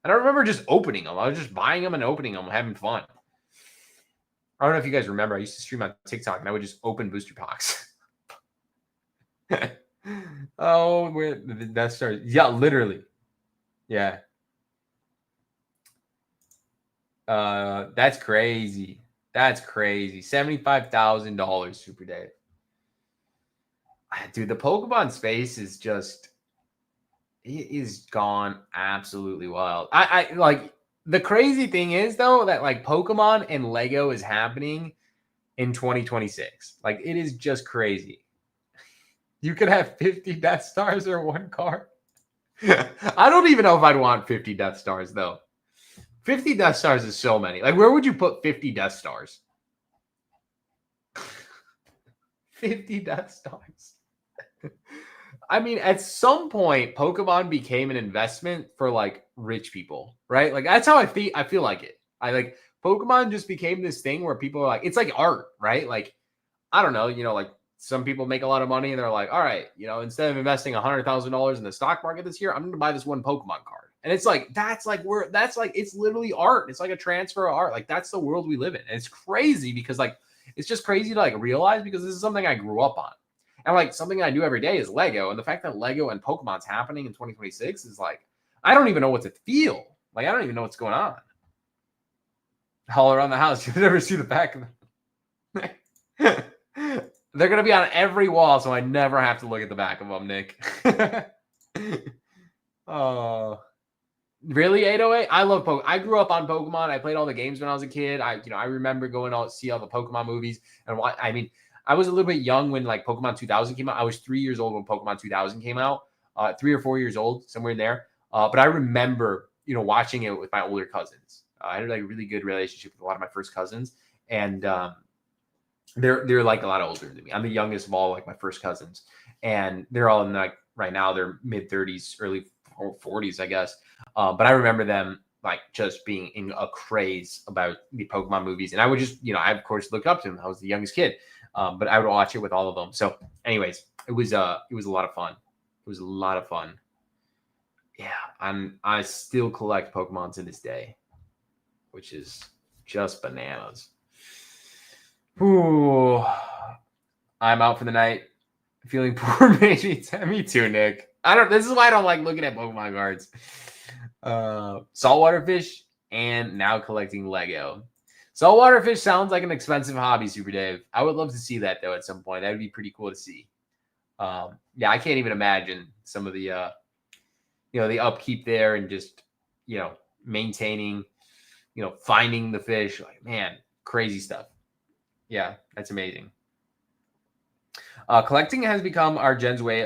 And I remember just opening them. I was just buying them and opening them, having fun. I don't know if you guys remember, I used to stream on TikTok and I would just open booster packs. Oh, where that started. Yeah, literally. Yeah. That's crazy. That's crazy. $75,000, Super Dave. Dude, the Pokemon space is just, it is gone absolutely wild. I like, the crazy thing is though that like Pokemon and Lego is happening in 2026. Like, it is just crazy. You could have 50 Death Stars or one card. I don't even know if I'd want 50 Death Stars though. 50 Death Stars is so many. Like, where would you put 50 Death Stars? 50 Death Stars. I mean, at some point, Pokemon became an investment for like rich people, right? Like, that's how I feel like it. I like Pokemon just became this thing where people are like, it's like art, right? Like, I don't know, like some people make a lot of money and they're like, all right, instead of investing $100,000 in the stock market this year, I'm going to buy this one Pokemon card. And it's like, it's literally art. It's like a transfer of art. Like, that's the world we live in. And it's crazy because like, it's just crazy to like realize because this is something I grew up on. And like something I do every day is Lego. And the fact that Lego and Pokemon's happening in 2026 is like, I don't even know what to feel. Like, I don't even know what's going on. All around the house. You'll never see the back of them. They're going to be on every wall, so I never have to look at the back of them, Nick. Oh, really, 808? I love Pokemon. I grew up on Pokemon. I played all the games when I was a kid. I remember going out to see all the Pokemon movies. And I was a little bit young when like Pokemon 2000 came out. I was 3 years old when Pokemon 2000 came out. 3 or 4 years old, somewhere in there. But I remember, watching it with my older cousins. I had like a really good relationship with a lot of my first cousins. And they're like a lot older than me. I'm the youngest of all like my first cousins. And they're all in like right now, they're mid 30s, early 40s, I guess. But I remember them like just being in a craze about the Pokemon movies. And I would just, I of course looked up to them. I was the youngest kid. But I would watch it with all of them. So anyways, it was a lot of fun. It was a lot of fun. Yeah. I still collect Pokemon to this day, which is just bananas. Ooh, I'm out for the night. Feeling poor, maybe. Me too, Nick. This is why I don't like looking at Pokemon cards. Saltwater fish and now collecting Lego. Saltwater fish sounds like an expensive hobby, Super Dave. I would love to see that though at some point. That would be pretty cool to see. I can't even imagine some of the the upkeep there and just maintaining, finding the fish. Like, man, crazy stuff. Yeah, that's amazing. Collecting has become our gen's way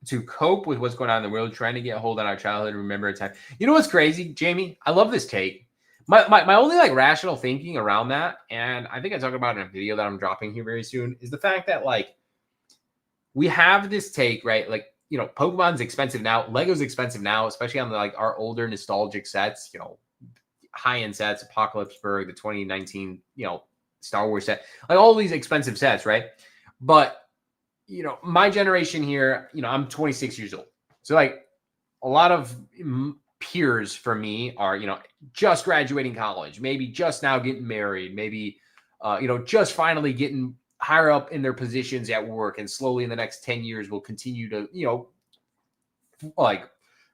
to cope with what's going on in the world, trying to get a hold on our childhood and remember a time. You know what's crazy, Jamie? I love this take. My only like rational thinking around that, and I think I talked about it in a video that I'm dropping here very soon, is the fact that like we have this take, right? Like, Pokemon's expensive now, Lego's expensive now, especially on like our older nostalgic sets, high-end sets, Apocalypseburg, the 2019, Star Wars set, like all these expensive sets, right? But my generation here, I'm 26 years old. So like a lot of peers for me are, just graduating college, maybe just now getting married, maybe, just finally getting higher up in their positions at work. And slowly in the next 10 years will continue to, like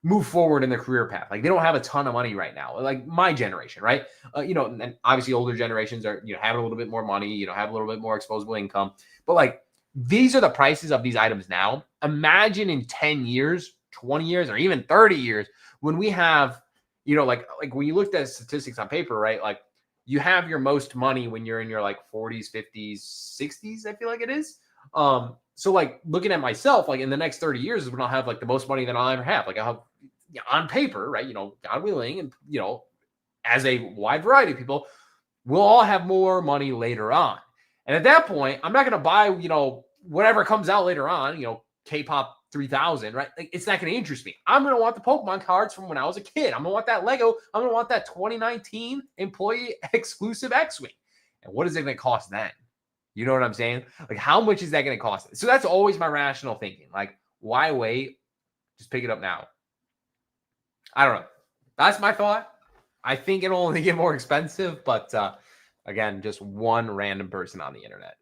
move forward in their career path. Like they don't have a ton of money right now. Like my generation, right? And obviously older generations are, having a little bit more money, have a little bit more exposable income, but like, these are the prices of these items now. Imagine in 10 years, 20 years, or even 30 years, when we have, like when you looked at statistics on paper, right? Like you have your most money when you're in your like 40s, 50s, 60s, I feel like it is. So like looking at myself, like in the next 30 years is when I'll have like the most money that I'll ever have. Like I'll have on paper, right? God willing, and as a wide variety of people, we'll all have more money later on. And at that point, I'm not going to buy, whatever comes out later on, K-pop 3000, right? Like, it's not going to interest me. I'm going to want the Pokemon cards from when I was a kid. I'm going to want that Lego. I'm going to want that 2019 employee exclusive X-Wing. And what is it going to cost then? You know what I'm saying? Like, how much is that going to cost? So that's always my rational thinking. Like, why wait? Just pick it up now. I don't know. That's my thought. I think it'll only get more expensive, but again, just one random person on the internet.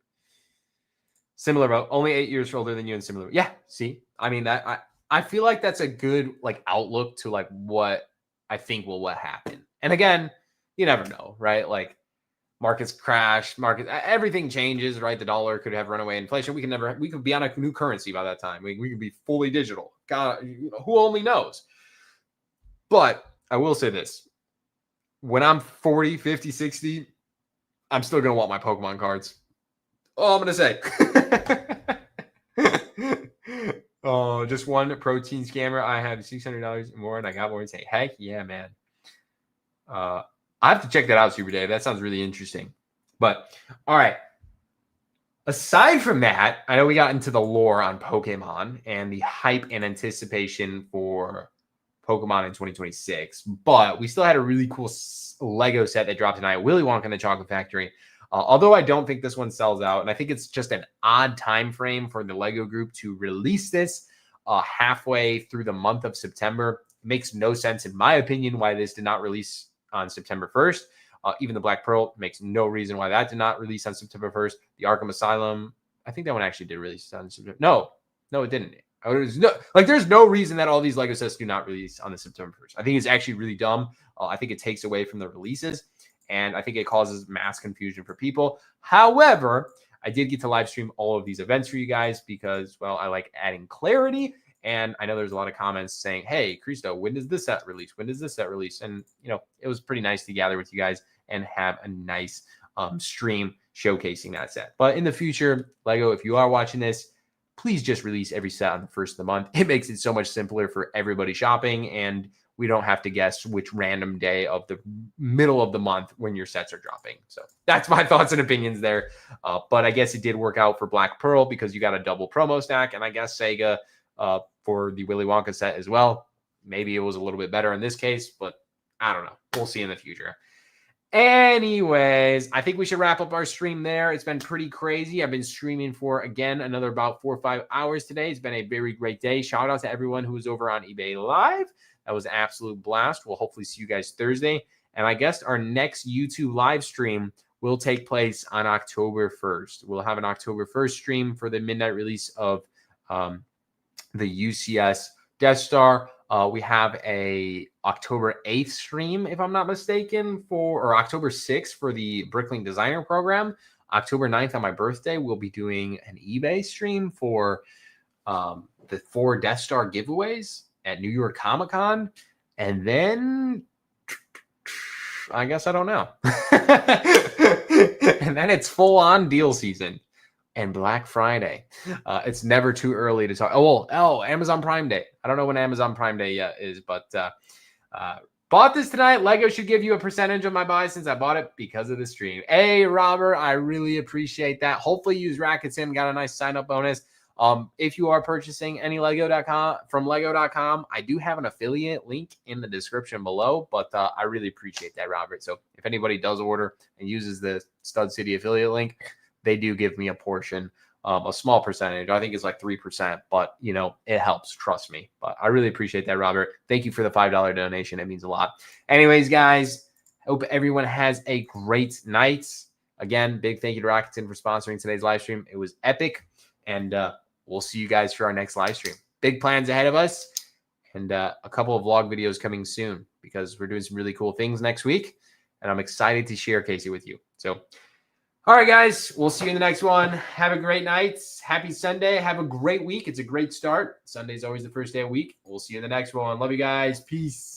Similar, but only 8 years older than you and similar. Yeah, see? I mean, I feel like that's a good like outlook to like what I think will happen. And again, you never know, right? Like markets crash, everything changes, right? The dollar could have runaway inflation. We could be on a new currency by that time. We could be fully digital. God, who only knows? But I will say this. When I'm 40, 50, 60, I'm still going to want my Pokemon cards. All I'm going to say. Oh, just one protein scammer. I have $600 more and I got more and say, heck yeah, man. I have to check that out, Super Dave. That sounds really interesting. But all right. Aside from that, I know we got into the lore on Pokemon and the hype and anticipation for Pokemon in 2026, but we still had a really cool Lego set that dropped tonight, Willy Wonka and the Chocolate Factory. Although I don't think this one sells out, and I think it's just an odd time frame for the Lego group to release this halfway through the month of September. It makes no sense, in my opinion, why this did not release on September 1st. Even the Black Pearl makes no reason why that did not release on September 1st. The Arkham Asylum, I think that one actually did release on September. No, it didn't. There's no reason that all these Lego sets do not release on the September 1st. I think it's actually really dumb. I think it takes away from the releases, and I think it causes mass confusion for people. However, I did get to live stream all of these events for you guys because, well, I like adding clarity. And I know there's a lot of comments saying, hey, Cristo, when does this set release? When does this set release? And, it was pretty nice to gather with you guys and have a nice stream showcasing that set. But in the future, Lego, if you are watching this, please just release every set on the first of the month. It makes it so much simpler for everybody shopping, and we don't have to guess which random day of the middle of the month when your sets are dropping. So that's my thoughts and opinions there. But I guess it did work out for Black Pearl because you got a double promo stack, and I guess Sega for the Willy Wonka set as well. Maybe it was a little bit better in this case, but I don't know. We'll see in the future. Anyways, I think we should wrap up our stream there. It's been pretty crazy. I've been streaming for, again, another about 4 or 5 hours today. It's been a very great day. Shout out to everyone who was over on eBay Live. That was an absolute blast. We'll hopefully see you guys Thursday. And I guess our next YouTube live stream will take place on October 1st. We'll have an October 1st stream for the midnight release of the UCS Death Star. We have a October 8th stream, if I'm not mistaken, or October 6th for the Bricklink Designer Program. October 9th on my birthday, we'll be doing an eBay stream for the 4 Death Star giveaways at New York Comic Con. And then I guess I don't know. And then it's full on deal season and Black Friday. It's never too early to talk. Amazon Prime Day. I don't know when Amazon Prime Day yet is, but bought this tonight. Lego should give you a percentage of my buy since I bought it because of the stream. Hey, Robert, I really appreciate that. Hopefully you use Racket Sim, got a nice sign-up bonus. If you are purchasing any from lego.com, I do have an affiliate link in the description below, but I really appreciate that, Robert. So if anybody does order and uses the Stud City affiliate link, they do give me a portion, a small percentage. I think it's like 3%, but it helps. Trust me. But I really appreciate that, Robert. Thank you for the $5 donation. It means a lot. Anyways, guys, hope everyone has a great night. Again, big thank you to Rakuten for sponsoring today's live stream. It was epic, and we'll see you guys for our next live stream. Big plans ahead of us, and a couple of vlog videos coming soon because we're doing some really cool things next week, and I'm excited to share Casey with you. So, all right, guys, we'll see you in the next one. Have a great night. Happy Sunday. Have a great week. It's a great start. Sunday's always the first day of the week. We'll see you in the next one. Love you guys. Peace.